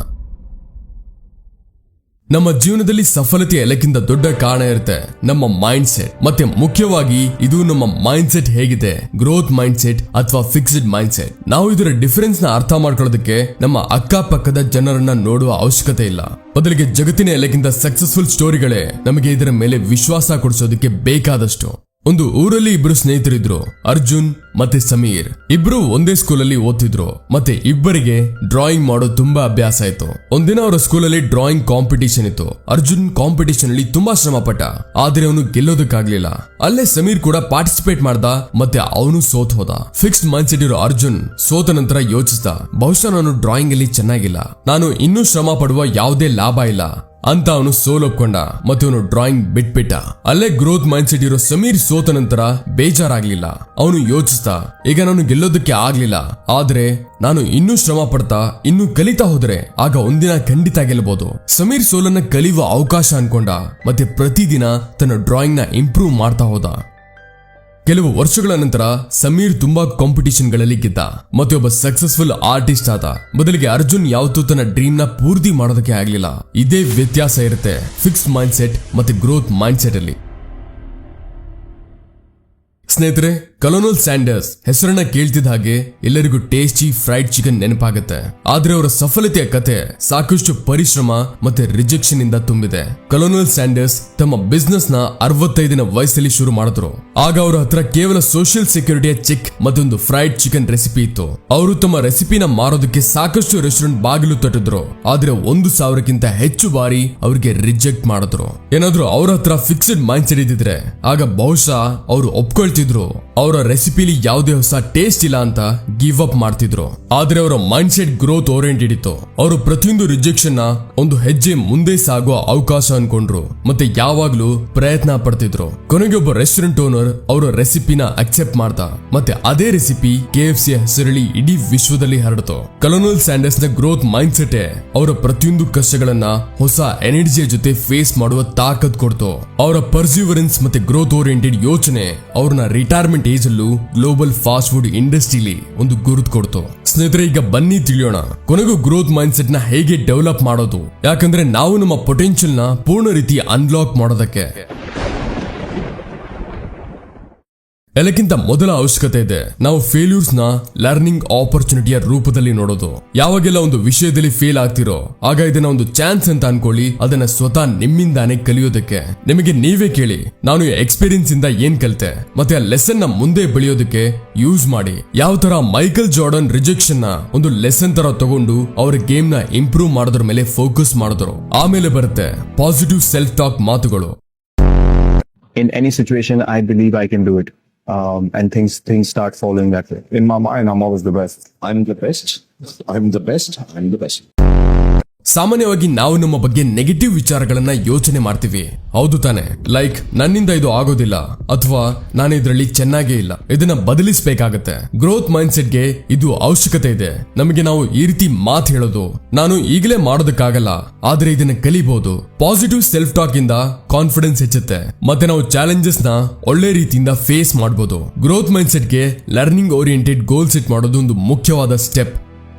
ನಮ್ಮ ಜೀವನದಲ್ಲಿ ಸಫಲತೆ ಎಲ್ಲಕ್ಕಿಂತ ದೊಡ್ಡ ಕಾರಣ ಇರುತ್ತೆ ನಮ್ಮ ಮೈಂಡ್ ಸೆಟ್. ಮತ್ತೆ ಮುಖ್ಯವಾಗಿ ಇದು ನಮ್ಮ ಮೈಂಡ್ ಸೆಟ್ ಹೇಗಿದೆ, ಗ್ರೋತ್ ಮೈಂಡ್ ಸೆಟ್ ಅಥವಾ ಫಿಕ್ಸ್ಡ್ ಮೈಂಡ್ ಸೆಟ್. ನಾವು ಇದರ ಡಿಫರೆನ್ಸ್ ನ ಅರ್ಥ ಮಾಡ್ಕೊಳ್ಳೋದಕ್ಕೆ ನಮ್ಮ ಅಕ್ಕಪಕ್ಕದ ಜನರನ್ನ ನೋಡುವ ಅವಶ್ಯಕತೆ ಇಲ್ಲ. ಬದಲಿಗೆ ಜಗತ್ತಿನ ಎಲ್ಲಕ್ಕಿಂತ ಸಕ್ಸಸ್ಫುಲ್ ಸ್ಟೋರಿಗಳೇ ನಮಗೆ ಇದರ ಮೇಲೆ ವಿಶ್ವಾಸ ಕೊಡಿಸೋದಕ್ಕೆ ಬೇಕಾದಷ್ಟು. ಒಂದು ಊರಲ್ಲಿ ಇಬ್ರು ಸ್ನೇಹಿತರಿದ್ರು, ಅರ್ಜುನ್ ಮತ್ತೆ ಸಮೀರ್. ಇಬ್ರು ಒಂದೇ ಸ್ಕೂಲಲ್ಲಿ ಓದ್ತಿದ್ರು. ಮತ್ತೆ ಇಬ್ಬರಿಗೆ ಡ್ರಾಯಿಂಗ್ ಮಾಡೋ ತುಂಬಾ ಅಭ್ಯಾಸ ಆಯ್ತು. ಒಂದಿನ ಅವರ ಸ್ಕೂಲಲ್ಲಿ ಡ್ರಾಯಿಂಗ್ ಕಾಂಪಿಟಿಷನ್ ಇತ್ತು. ಅರ್ಜುನ್ ಕಾಂಪಿಟಿಷನ್ ಅಲ್ಲಿ ತುಂಬಾ ಶ್ರಮ ಪಟ್ಟ, ಆದ್ರೆ ಅವನು ಗೆಲ್ಲೋದಕ್ಕಾಗ್ಲಿಲ್ಲ. ಅಲ್ಲೇ ಸಮೀರ್ ಕೂಡ ಪಾರ್ಟಿಸಿಪೇಟ್ ಮಾಡ್ದ, ಮತ್ತೆ ಅವನು ಸೋತ್ ಹೋದ. ಫಿಕ್ಸ್ಡ್ ಮೈಂಡ್ ಸೆಟ್ ಇರೋ ಅರ್ಜುನ್ ಸೋತ ನಂತರ ಯೋಚಿಸ್ದ, ಬಹುಶಃ ನಾನು ಡ್ರಾಯಿಂಗ್ ಅಲ್ಲಿ ಚೆನ್ನಾಗಿಲ್ಲ, ನಾನು ಇನ್ನೂ ಶ್ರಮ ಪಡುವ ಯಾವುದೇ ಲಾಭ ಇಲ್ಲ ಅಂತ ಅವನು ಸೋಲೊಪ್ಕೊಂಡ. ಮತ್ತೆ ಅವನು ಡ್ರಾಯಿಂಗ್ ಬಿಟ್ಬಿಟ್ಟ. ಅಲ್ಲೇ ಗ್ರೋತ್ ಮೈಂಡ್ ಸೆಟ್ ಇರೋ ಸಮೀರ್ ಸೋತ ನಂತರ ಬೇಜಾರಾಗ್ಲಿಲ್ಲ. ಅವನು ಯೋಚಿಸ್ದ, ಈಗ ನಾನು ಗೆಲ್ಲೋದಕ್ಕೆ ಆಗ್ಲಿಲ್ಲ, ಆದ್ರೆ ನಾನು ಇನ್ನೂ ಶ್ರಮ ಪಡ್ತಾ ಇನ್ನೂ ಕಲಿತಾ ಹೋದ್ರೆ ಆಗ ಒಂದಿನ ಖಂಡಿತ ಗೆಲ್ಲಬಹುದು. ಸಮೀರ್ ಸೋಲನ್ನ ಕಲಿಯುವ ಅವಕಾಶ ಅನ್ಕೊಂಡ, ಮತ್ತೆ ಪ್ರತಿದಿನ ತನ್ನ ಡ್ರಾಯಿಂಗ್ ನ ಇಂಪ್ರೂವ್ ಮಾಡ್ತಾ ಹೋದ. ಕೆಲವು ವರ್ಷಗಳ ನಂತರ ಸಮೀರ್ ತುಂಬಾ ಕಾಂಪಿಟಿಷನ್ ಗಳಲ್ಲಿ ಗೆದ್ದ, ಮತ್ತೆ ಒಬ್ಬ ಸಕ್ಸಸ್ಫುಲ್ ಆರ್ಟಿಸ್ಟ್ ಆದ. ಬದಲಿಗೆ ಅರ್ಜುನ್ ಯಾವತ್ತೂ ತನ್ನ ಡ್ರೀಮ್ ನ ಪೂರ್ತಿ ಮಾಡೋದಕ್ಕೆ ಆಗ್ಲಿಲ್ಲ. ಇದೇ ವ್ಯತ್ಯಾಸ ಇರುತ್ತೆ ಫಿಕ್ಸ್ಡ್ ಮೈಂಡ್ ಸೆಟ್ ಮತ್ತೆ ಗ್ರೋತ್ ಮೈಂಡ್ ಸೆಟ್ ಅಲ್ಲಿ. ಸ್ನೇಹಿತರೆ, ಕಲೋನಲ್ ಸ್ಯಾಂಡರ್ಸ್ ಹೆಸರನ್ನ ಕೇಳ್ತಿದ್ದ ಹಾಗೆ ಎಲ್ಲರಿಗೂ ಟೇಸ್ಟಿ ಫ್ರೈಡ್ ಚಿಕನ್ ನೆನಪಾಗುತ್ತೆ. ಆದ್ರೆ ಅವರ ಸಫಲತೆಯ ಕತೆ ಸಾಕಷ್ಟು ಪರಿಶ್ರಮ ಮತ್ತೆ ರಿಜೆಕ್ಷನ್ ಇಂದ ತುಂಬಿದೆ. ಕಲೋನಲ್ ಸ್ಯಾಂಡರ್ಸ್ ತಮ್ಮ ಬಿಸ್ನೆಸ್ ನ 65ನ ವಯಸ್ಸಲ್ಲಿ ಶುರು ಮಾಡಿದ್ರು. ಆಗ ಅವರ ಹತ್ರ ಕೇವಲ ಸೋಷಿಯಲ್ ಸೆಕ್ಯೂರಿಟಿಯ ಚೆಕ್ ಮತ್ತೊಂದು ಫ್ರೈಡ್ ಚಿಕನ್ ರೆಸಿಪಿ ಇತ್ತು. ಅವರು ತಮ್ಮ ರೆಸಿಪಿನ ಮಾರೋದಕ್ಕೆ ಸಾಕಷ್ಟು ರೆಸ್ಟೋರೆಂಟ್ ಬಾಗಿಲು ತಟ್ಟಿದ್ರು. ಆದ್ರೆ 1,000ಕ್ಕಿಂತ ಹೆಚ್ಚು ಬಾರಿ ಅವರಿಗೆ ರಿಜೆಕ್ಟ್ ಮಾಡಿದ್ರು. ಏನಾದ್ರೂ ಅವರ ಹತ್ರ ಫಿಕ್ಸ್ಡ್ ಮೈಂಡ್ ಸೆಟ್ ಇದ್ದಿದ್ರೆ ಆಗ ಬಹುಶಃ ಅವರು ಒಪ್ಕೊಳ್ತಿದ್ರು, ಅವರ ರೆಸಿಪಿಲಿ ಯಾವುದೇ ಹೊಸ ಟೇಸ್ಟ್ ಇಲ್ಲ ಅಂತ ಗಿವ್ ಅಪ್ ಮಾಡ್ತಿದ್ರು. ಆದ್ರೆ ಅವರ ಮೈಂಡ್ ಸೆಟ್ ಗ್ರೋತ್ ಓರಿಯೆಂಟೆಡ್ ಇತ್ತು. ಅವರು ಪ್ರತಿಯೊಂದು ರಿಜೆಕ್ಷನ್ ನ ಒಂದು ಹೆಜ್ಜೆ ಮುಂದೆ ಸಾಗುವ ಅವಕಾಶ ಅನ್ಕೊಂಡ್ರು, ಮತ್ತೆ ಯಾವಾಗ್ಲೂ ಪ್ರಯತ್ನ ಪಡ್ತಿದ್ರು. ಕೊನೆಗೆ ಒಬ್ಬ ರೆಸ್ಟೋರೆಂಟ್ ಓನರ್ ಅವರ ರೆಸಿಪಿನ ಅಕ್ಸೆಪ್ಟ್ ಮಾಡ್ದ, ಮತ್ತೆ ಅದೇ ರೆಸಿಪಿ KFC ಹೆಸರಲ್ಲಿ ಇಡೀ ವಿಶ್ವದಲ್ಲಿ ಹರಡಿತು. ಕಲೋನಲ್ ಸ್ಯಾಂಡರ್ಸ್ ನ ಗ್ರೋತ್ ಮೈಂಡ್ ಸೆಟ್ ಅವರ ಪ್ರತಿಯೊಂದು ಕಷ್ಟಗಳನ್ನ ಹೊಸ ಎನರ್ಜಿಯ ಜೊತೆ ಫೇಸ್ ಮಾಡುವ ತಾಕತ್ ಕೊಡ್ತು. ಅವರ ಪರ್ಸ್ಯೂವರೆನ್ಸ್ ಮತ್ತೆ ಗ್ರೋತ್ ಓರಿಯೆಂಟೆಡ್ ಯೋಚನೆ ಅವ್ರನ್ನ ರಿಟೈರ್ಮೆಂಟ್ ಏಜ್ ಅಲ್ಲೂ ಗ್ಲೋಬಲ್ ಫಾಸ್ಟ್ ಫುಡ್ ಇಂಡಸ್ಟ್ರಿಲಿ ಒಂದು ಗುರುತು ಕೊಡ್ತು. ಸ್ನೇಹಿತರೆ, ಈಗ ಬನ್ನಿ ತಿಳಿಯೋಣ ಕೊನೆಗೂ ಗ್ರೋತ್ ಮೈಂಡ್ ಸೆಟ್ ನ ಹೇಗೆ ಡೆವಲಪ್ ಮಾಡೋದು. ಯಾಕಂದ್ರೆ ನಾವು ನಮ್ಮ ಪೊಟೆನ್ಶಿಯಲ್ ನ ಪೂರ್ಣ ರೀತಿ ಅನ್ಲಾಕ್ ಮಾಡೋದಕ್ಕೆ ಎಲ್ಲಕ್ಕಿಂತ ಮೊದಲ ಅವಶ್ಯಕತೆ ಇದೆ ನಾವು ಫೇಲ್ಯೂರ್ಸ್ ನ ಲರ್ನಿಂಗ್ ಆಪರ್ಚುನಿಟಿಯ ರೂಪದಲ್ಲಿ ನೋಡೋದು. ಯಾವಾಗೆಲ್ಲ ಒಂದು ವಿಷಯದಲ್ಲಿ ಫೇಲ್ ಆಗ್ತಿರೋ ಆಗ ಇದನ್ನ ಒಂದು ಚಾನ್ಸ್ ಅಂತ ಅನ್ಕೊಳ್ಳಿ, ಅದನ್ನ ಸ್ವತಃ ನಿಮ್ಮಿಂದಾನೇ ಕಲಿಯೋದಕ್ಕೆ. ನಿಮಗೆ ನೀವೇ ಕೇಳಿ, ನಾನು ಎಕ್ಸ್ಪೀರಿಯನ್ಸ್ ಇಂದ ಏನ್ ಕಲಿತೆ ಮತ್ತೆ ಆ ಲೆಸನ್ ನ ಮುಂದೆ ಬೆಳೆಯೋದಕ್ಕೆ ಯೂಸ್ ಮಾಡಿ. ಯಾವ ತರ ಮೈಕಲ್ ಜಾರ್ಡನ್ ರಿಜೆಕ್ಷನ್ ನ ಒಂದು ಲೆಸನ್ ತರ ತಗೊಂಡು ಅವರ ಗೇಮ್ ನ ಇಂಪ್ರೂವ್ ಮಾಡೋದ್ರ ಮೇಲೆ ಫೋಕಸ್ ಮಾಡಿದ್ರು. ಆಮೇಲೆ ಬರುತ್ತೆ ಪಾಸಿಟಿವ್ ಸೆಲ್ಫ್ ಟಾಕ್ ಮಾತುಗಳು. In any situation, I believe I can do it. And things start falling that way. In my mind, I'm always the best. I'm the best. I'm the best. I'm the best. ಸಾಮಾನ್ಯವಾಗಿ ನಾವು ನಮ್ಮ ಬಗ್ಗೆ negative ವಿಚಾರಗಳನ್ನ ಯೋಚನೆ ಮಾಡ್ತೀವಿ, ಹೌದು ತಾನೆ? Like ನನ್ನಿಂದ ಇದು ಆಗೋದಿಲ್ಲ ಅಥವಾ ನಾನು ಇದರಲ್ಲಿ ಚೆನ್ನಾಗೇ ಇಲ್ಲ, ಇದನ್ನ ಬದಲಿಸಬೇಕಾಗತ್ತೆ. ಗ್ರೋತ್ ಮೈಂಡ್ ಸೆಟ್ಗೆ ಇದು ಅವಶ್ಯಕತೆ ಇದೆ. ನಮಗೆ ನಾವು ಈ ರೀತಿ ಮಾತು ಹೇಳೋದು, ನಾನು ಈಗಲೇ ಮಾಡೋದಕ್ಕಾಗಲ್ಲ ಆದ್ರೆ ಇದನ್ನ ಕಲಿಬಹುದು. ಪಾಸಿಟಿವ್ ಸೆಲ್ಫ್ ಟಾಕ್ ಇಂದ ಕಾನ್ಫಿಡೆನ್ಸ್ ಹೆಚ್ಚುತ್ತೆ ಮತ್ತೆ ನಾವು ಚಾಲೆಂಜಸ್ ನ ಒಳ್ಳೆ ರೀತಿಯಿಂದ ಫೇಸ್ ಮಾಡಬಹುದು. ಗ್ರೋತ್ ಮೈಂಡ್ ಸೆಟ್ಗೆ ಲರ್ನಿಂಗ್ ಓರಿಯೆಂಟೆಡ್ ಗೋಲ್ ಸೆಟ್ ಮಾಡೋದು ಒಂದು ಮುಖ್ಯವಾದ ಸ್ಟೆಪ್.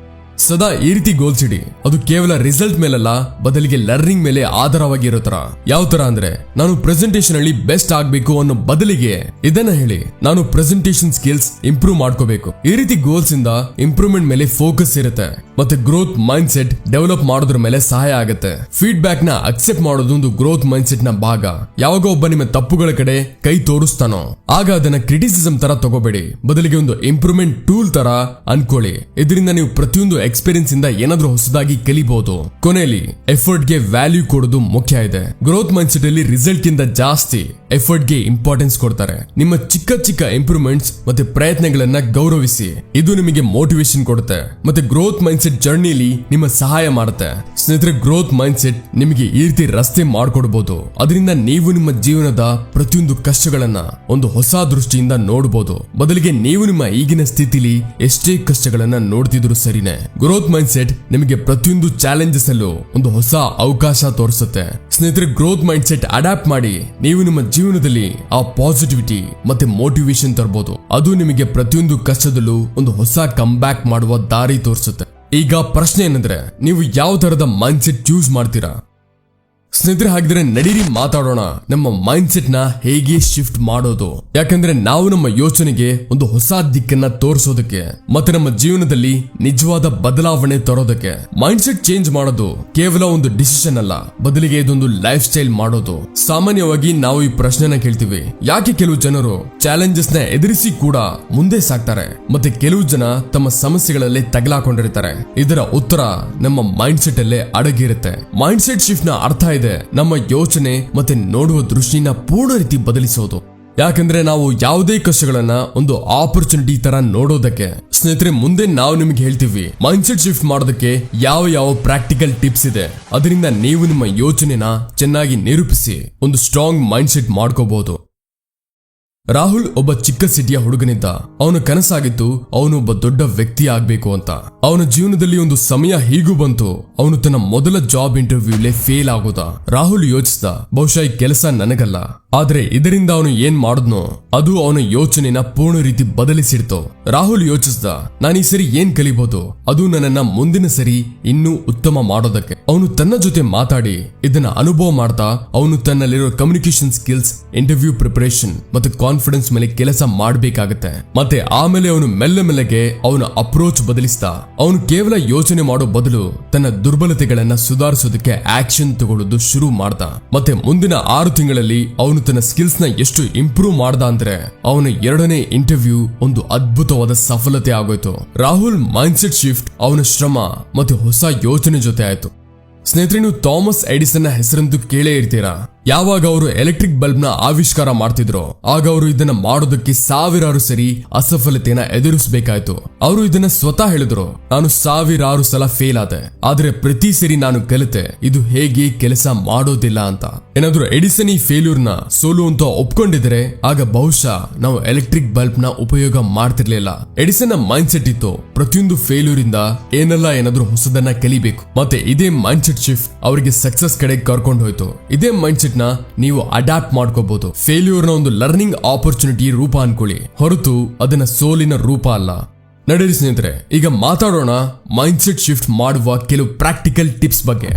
ಸದಾ ಈ ರೀತಿ ಗೋಲ್ಸ್ ಇಡಿ, ಅದು ಕೇವಲ ರಿಸಲ್ಟ್ ಮೇಲಲ್ಲ, ಬದಲಿಗೆ ಲರ್ನಿಂಗ್ ಮೇಲೆ ಆಧಾರವಾಗಿ ಇರೋ ತರ. ಯಾವ ತರ ಅಂದ್ರೆ, ನಾನು ಪ್ರೆಸೆಂಟೇಷನ್ ಅಲ್ಲಿ ಬೆಸ್ಟ್ ಆಗ್ಬೇಕು ಅನ್ನೋ ಬದಲಿಗೆ ಇದನ್ನ ಹೇಳಿ, ನಾನು ಪ್ರೆಸೆಂಟೇಷನ್ ಸ್ಕಿಲ್ಸ್ ಇಂಪ್ರೂವ್ ಮಾಡ್ಕೋಬೇಕು. ಈ ರೀತಿ ಗೋಲ್ಸ್ ಇಂದ ಇಂಪ್ರೂವ್ಮೆಂಟ್ ಮೇಲೆ ಫೋಕಸ್ ಇರುತ್ತೆ ಮತ್ತೆ ಗ್ರೋತ್ ಮೈಂಡ್ ಸೆಟ್ ಡೆವಲಪ್ ಮಾಡೋದ್ರ ಮೇಲೆ ಸಹಾಯ ಆಗುತ್ತೆ. ಫೀಡ್ಬ್ಯಾಕ್ ನ ಅಕ್ಸೆಪ್ಟ್ ಮಾಡೋದು ಒಂದು ಗ್ರೋತ್ ಮೈಂಡ್ ಸೆಟ್ ನ ಭಾಗ. ಯಾವಾಗ ಒಬ್ಬ ನಿಮ್ಮ ತಪ್ಪುಗಳ ಕಡೆ ಕೈ ತೋರಿಸ್ತಾನೋ ಆಗ ಅದನ್ನ ಕ್ರಿಟಿಸಿಸಂ ತರ ತಗೋಬೇಡಿ, ಬದಲಿಗೆ ಒಂದು ಇಂಪ್ರೂವ್ಮೆಂಟ್ ಟೂಲ್ ತರ ಅನ್ಕೊಳ್ಳಿ. ಇದರಿಂದ ನೀವು ಪ್ರತಿಯೊಂದು ಎಕ್ಸ್ಪೀರಿಯನ್ಸ್ ಇಂದ ಏನಾದ್ರೂ ಹೊಸದಾಗಿ ಕಲಿಬಹುದು. ಕೊನೆಯಲ್ಲಿ ಎಫರ್ಟ್ ಗೆ ವ್ಯಾಲ್ಯೂ ಕೊಡೋದು ಮುಖ್ಯ ಇದೆ. ಗ್ರೋತ್ ಮೈಂಡ್ ಸೆಟ್ ಅಲ್ಲಿ ರಿಸಲ್ಟ್ ಗಿಂತ ಜಾಸ್ತಿ ಎಫರ್ಟ್ ಗೆ ಇಂಪಾರ್ಟೆನ್ಸ್ ಕೊಡ್ತಾರೆ. ನಿಮ್ಮ ಚಿಕ್ಕ ಚಿಕ್ಕ ಇಂಪ್ರೂವ್ಮೆಂಟ್ಸ್ ಮತ್ತೆ ಪ್ರಯತ್ನಗಳನ್ನ ಗೌರವಿಸಿ, ಇದು ನಿಮಗೆ ಮೋಟಿವೇಶನ್ ಕೊಡುತ್ತೆ ಮತ್ತೆ ಗ್ರೋತ್ ಮೈಂಡ್ ಸೆಟ್ ಜರ್ನಿಲಿ ನಿಮ್ಮ ಸಹಾಯ ಮಾಡುತ್ತೆ. ಸ್ನೇಹಿತರೆ, ಗ್ರೋತ್ ಮೈಂಡ್ ಸೆಟ್ ನಿಮಗೆ ಈ ರೀತಿ ರಸ್ತೆ ಮಾಡ್ಕೊಡ್ಬಹುದು. ಅದರಿಂದ ನೀವು ನಿಮ್ಮ ಜೀವನದ ಪ್ರತಿಯೊಂದು ಕಷ್ಟಗಳನ್ನ ಒಂದು ಹೊಸ ದೃಷ್ಟಿಯಿಂದ ನೋಡಬಹುದು. ಬದಲಿಗೆ ನೀವು ನಿಮ್ಮ ಈಗಿನ ಸ್ಥಿತಿಲಿ ಎಷ್ಟೇ ಕಷ್ಟಗಳನ್ನ ನೋಡ್ತಿದ್ರು ಸರಿನೇ, ಗ್ರೋತ್ ಮೈಂಡ್ ಸೆಟ್ ನಿಮಗೆ ಪ್ರತಿಯೊಂದು ಚಾಲೆಂಜಸ್ ಅಲ್ಲೂ ಒಂದು ಹೊಸ ಅವಕಾಶ ತೋರಿಸುತ್ತೆ. ಸ್ನೇಹಿತರೆ, ಗ್ರೋತ್ ಮೈಂಡ್ ಸೆಟ್ ಅಡಾಪ್ಟ್ ಮಾಡಿ ನೀವು ನಿಮ್ಮ ಜೀವನದಲ್ಲಿ ಆ ಪಾಸಿಟಿವಿಟಿ ಮತ್ತೆ ಮೋಟಿವೇಶನ್ ತರಬಹುದು. ಅದು ನಿಮಗೆ ಪ್ರತಿಯೊಂದು ಕಷ್ಟದಲ್ಲೂ ಒಂದು ಹೊಸ ಕಮ್ ಬ್ಯಾಕ್ ಮಾಡುವ ದಾರಿ ತೋರಿಸುತ್ತೆ. ಈಗ ಪ್ರಶ್ನೆ ಏನಂದ್ರೆ, ನೀವು ಯಾವ ತರದ ಮೈಂಡ್ ಸೆಟ್ ಚೂಸ್ ಮಾಡ್ತೀರಾ? ಸ್ನೇಹಿತರೆ, ಹಾಗಿದ್ರೆ ನಡೀರಿ ಮಾತಾಡೋಣ ನಮ್ಮ ಮೈಂಡ್ ಸೆಟ್ ನ ಹೇಗೆ ಶಿಫ್ಟ್ ಮಾಡೋದು. ಯಾಕಂದ್ರೆ ನಾವು ನಮ್ಮ ಯೋಚನೆಗೆ ಒಂದು ಹೊಸ ದಿಕ್ಕನ್ನ ತೋರಿಸೋದಕ್ಕೆ ಮತ್ತೆ ನಮ್ಮ ಜೀವನದಲ್ಲಿ ನಿಜವಾದ ಬದಲಾವಣೆ ತರೋದಕ್ಕೆ ಮೈಂಡ್ ಸೆಟ್ ಚೇಂಜ್ ಮಾಡೋದು ಕೇವಲ ಒಂದು ಡಿಸಿಷನ್ ಅಲ್ಲ, ಬದಲಿಗೆ ಇದೊಂದು ಲೈಫ್ ಸ್ಟೈಲ್ ಮಾಡೋದು. ಸಾಮಾನ್ಯವಾಗಿ ನಾವು ಈ ಪ್ರಶ್ನೆನ ಕೇಳ್ತೀವಿ, ಯಾಕೆ ಕೆಲವು ಜನರು ಚಾಲೆಂಜಸ್ ನ ಎದುರಿಸಿ ಕೂಡ ಮುಂದೆ ಸಾಕ್ತಾರೆ ಮತ್ತೆ ಕೆಲವು ಜನ ತಮ್ಮ ಸಮಸ್ಯೆಗಳಲ್ಲಿ ತಗಲಾಕೊಂಡಿರ್ತಾರೆ. ಇದರ ಉತ್ತರ ನಮ್ಮ ಮೈಂಡ್ ಸೆಟ್ ಅಲ್ಲೇ ಅಡಗಿರುತ್ತೆ. ಮೈಂಡ್ ಸೆಟ್ ಶಿಫ್ಟ್ ನ ಅರ್ಥ ಇದೆ ನಮ್ಮ ಯೋಚನೆ ಮತ್ತೆ ನೋಡುವ ದೃಷ್ಟಿನ ಪೂರ್ಣ ರೀತಿ ಬದಲಿಸೋದು. ಯಾಕಂದ್ರೆ ನಾವು ಯಾವುದೇ ಕಷ್ಟಗಳನ್ನ ಒಂದು ಆಪರ್ಚುನಿಟಿ ತರ ನೋಡೋದಕ್ಕೆ. ಸ್ನೇಹಿತರೆ, ಮುಂದೆ ನಾವು ನಿಮ್ಗೆ ಹೇಳ್ತೀವಿ ಮೈಂಡ್ ಸೆಟ್ ಶಿಫ್ಟ್ ಮಾಡೋದಕ್ಕೆ ಯಾವ ಪ್ರಾಕ್ಟಿಕಲ್ ಟಿಪ್ಸ್ ಇದೆ. ಅದರಿಂದ ನೀವು ನಿಮ್ಮ ಯೋಚನೆನ ಚೆನ್ನಾಗಿ ನಿರೂಪಿಸಿ ಒಂದು ಸ್ಟ್ರಾಂಗ್ ಮೈಂಡ್ ಸೆಟ್ ಮಾಡ್ಕೋಬಹುದು. ರಾಹುಲ್ ಒಬ್ಬ ಚಿಕ್ಕ ಸಿಟಿಯ ಹುಡುಗನಿದ್ದ. ಅವನ ಕನಸಾಗಿತ್ತು ಅವನು ಒಬ್ಬ ದೊಡ್ಡ ವ್ಯಕ್ತಿ ಆಗ್ಬೇಕು ಅಂತ. ಅವನ ಜೀವನದಲ್ಲಿ ಒಂದು ಸಮಯ ಹೀಗೂ ಬಂತು, ಅವನು ತನ್ನ ಮೊದಲ ಜಾಬ್ ಇಂಟರ್ವ್ಯೂಲೇ ಫೇಲ್ ಆಗೋದ. ರಾಹುಲ್ ಯೋಚಿಸಿದ, ಬಹುಶಃ ಈ ಕೆಲಸ ನನಗಲ್ಲ. ಆದ್ರೆ ಇದರಿಂದ ಅವನು ಏನ್ ಮಾಡಿದ್ನೋ ಅದು ಅವನ ಯೋಚನೆನ ಪೂರ್ಣ ರೀತಿ ಬದಲಿಸಿಡ್ತು. ರಾಹುಲ್ ಯೋಚಿಸಿದ, ನಾನು ಈ ಸರಿ ಏನ್ ಕಲಿಬಹುದು, ಅದು ನನ್ನನ್ನ ಮುಂದಿನ ಸರಿ ಇನ್ನೂ ಉತ್ತಮ ಮಾಡೋದಕ್ಕೆ. ಅವನು ತನ್ನ ಜೊತೆ ಮಾತಾಡಿ ಇದನ್ನ ಅನುಭವ ಮಾಡ್ತಾ ಅವನು ತನ್ನಲ್ಲಿರೋ ಕಮ್ಯುನಿಕೇಶನ್ ಸ್ಕಿಲ್ಸ್, ಇಂಟರ್ವ್ಯೂ ಪ್ರಿಪರೇಷನ್ ಮತ್ತೆ ಕಾನ್ಫಿಡೆನ್ಸ್ ಮೇಲೆ ಕೆಲಸ ಮಾಡಬೇಕಾಗತ್ತೆ. ಮತ್ತೆ ಆಮೇಲೆ ಅವನು ಮೆಲ್ಲಗೆ ಅವನ ಅಪ್ರೋಚ್ ಬದಲಿಸ್ತಾ. ಅವನು ಕೇವಲ ಯೋಚನೆ ಮಾಡೋ ಬದಲು ತನ್ನ ದುರ್ಬಲತೆಗಳನ್ನ ಸುಧಾರಿಸೋದಕ್ಕೆ ಆಕ್ಷನ್ ತಗೊಳ್ಳೋದು ಶುರು ಮಾಡ್ದ. ಮತ್ತೆ ಮುಂದಿನ 6 ತಿಂಗಳಲ್ಲಿ ಅವನು ತನ್ನ ಸ್ಕಿಲ್ಸ್ ನ ಎಷ್ಟು ಇಂಪ್ರೂವ್ ಮಾಡ್ದ ಅಂದ್ರೆ ಅವನ 2ನೇ ಇಂಟರ್ವ್ಯೂ ಒಂದು ಅದ್ಭುತವಾದ ಸಫಲತೆ ಆಗೋಯ್ತು. ರಾಹುಲ್ ಮೈಂಡ್ ಸೆಟ್ ಶಿಫ್ಟ್ ಅವನ ಶ್ರಮ ಮತ್ತೆ ಹೊಸ ಯೋಚನೆ ಜೊತೆ ಆಯ್ತು. ಸ್ನೇಹಿತರೆ, ನೀವು ಥಾಮಸ್ ಎಡಿಸನ್ ನ ಹೆಸರಂತೂ ಕೇಳೇ ಇರ್ತೀರಾ. ಯಾವಾಗ ಅವರು ಎಲೆಕ್ಟ್ರಿಕ್ ಬಲ್ಬ್ ನ ಆವಿಷ್ಕಾರ ಮಾಡ್ತಿದ್ರು ಆಗ ಅವರು ಇದನ್ನ ಮಾಡೋದಕ್ಕೆ ಸಾವಿರಾರು ಸರಿ ಅಸಫಲತೆಯನ್ನ ಎದುರಿಸಬೇಕಾಯ್ತು. ಅವರು ಇದನ್ನ ಸ್ವತಃ ಹೇಳಿದ್ರು, ನಾನು ಸಾವಿರಾರು ಸಲ ಫೇಲ್ ಆದೆ, ಆದ್ರೆ ಪ್ರತಿ ಸರಿ ನಾನು ಕಲಿತೆ ಇದು ಹೇಗೆ ಕೆಲಸ ಮಾಡೋದಿಲ್ಲ ಅಂತ. ಏನಾದ್ರೂ ಎಡಿಸನ್ ಈ ಫೇಲ್ಯೂರ್ ನ ಸೋಲು ಅಂತ ಒಪ್ಕೊಂಡಿದ್ರೆ ಆಗ ಬಹುಶಃ ನಾವು ಎಲೆಕ್ಟ್ರಿಕ್ ಬಲ್ಬ್ ನ ಉಪಯೋಗ ಮಾಡ್ತಿರ್ಲಿಲ್ಲ. ಎಡಿಸನ್ ನ ಮೈಂಡ್ ಸೆಟ್ ಇತ್ತು, ಪ್ರತಿಯೊಂದು ಫೇಲ್ಯೂರ್ ಇಂದ ಏನಾದ್ರೂ ಹೊಸದನ್ನ ಕಲಿಬೇಕು. ಮತ್ತೆ ಇದೇ ಮೈಂಡ್ ಸೆಟ್ ಶಿಫ್ಟ್ ಅವರಿಗೆ ಸಕ್ಸಸ್ ಕಡೆ ಕರ್ಕೊಂಡು ಹೋಯ್ತು. ಇದೇ ಮೈಂಡ್ ಸೆಟ್ ನ ನೀವು ಅಡಾಪ್ಟ್ ಮಾಡ್ಕೋಬಹುದು. ಫೇಲ್ಯೂರ್ ನ ಒಂದು ಲರ್ನಿಂಗ್ ಆಪರ್ಚುನಿಟಿ ರೂಪ ಅನ್ಕೊಳ್ಳಿ, ಹೊರತು ಅದನ್ನ ಸೋಲಿನ ರೂಪ ಅಲ್ಲ. ನಡೀರಿ ಸ್ನೇಹಿತರೆ, ಈಗ ಮಾತಾಡೋಣ ಮೈಂಡ್ ಸೆಟ್ ಶಿಫ್ಟ್ ಮಾಡುವ ಕೆಲವು ಪ್ರಾಕ್ಟಿಕಲ್ ಟಿಪ್ಸ್ ಬಗ್ಗೆ.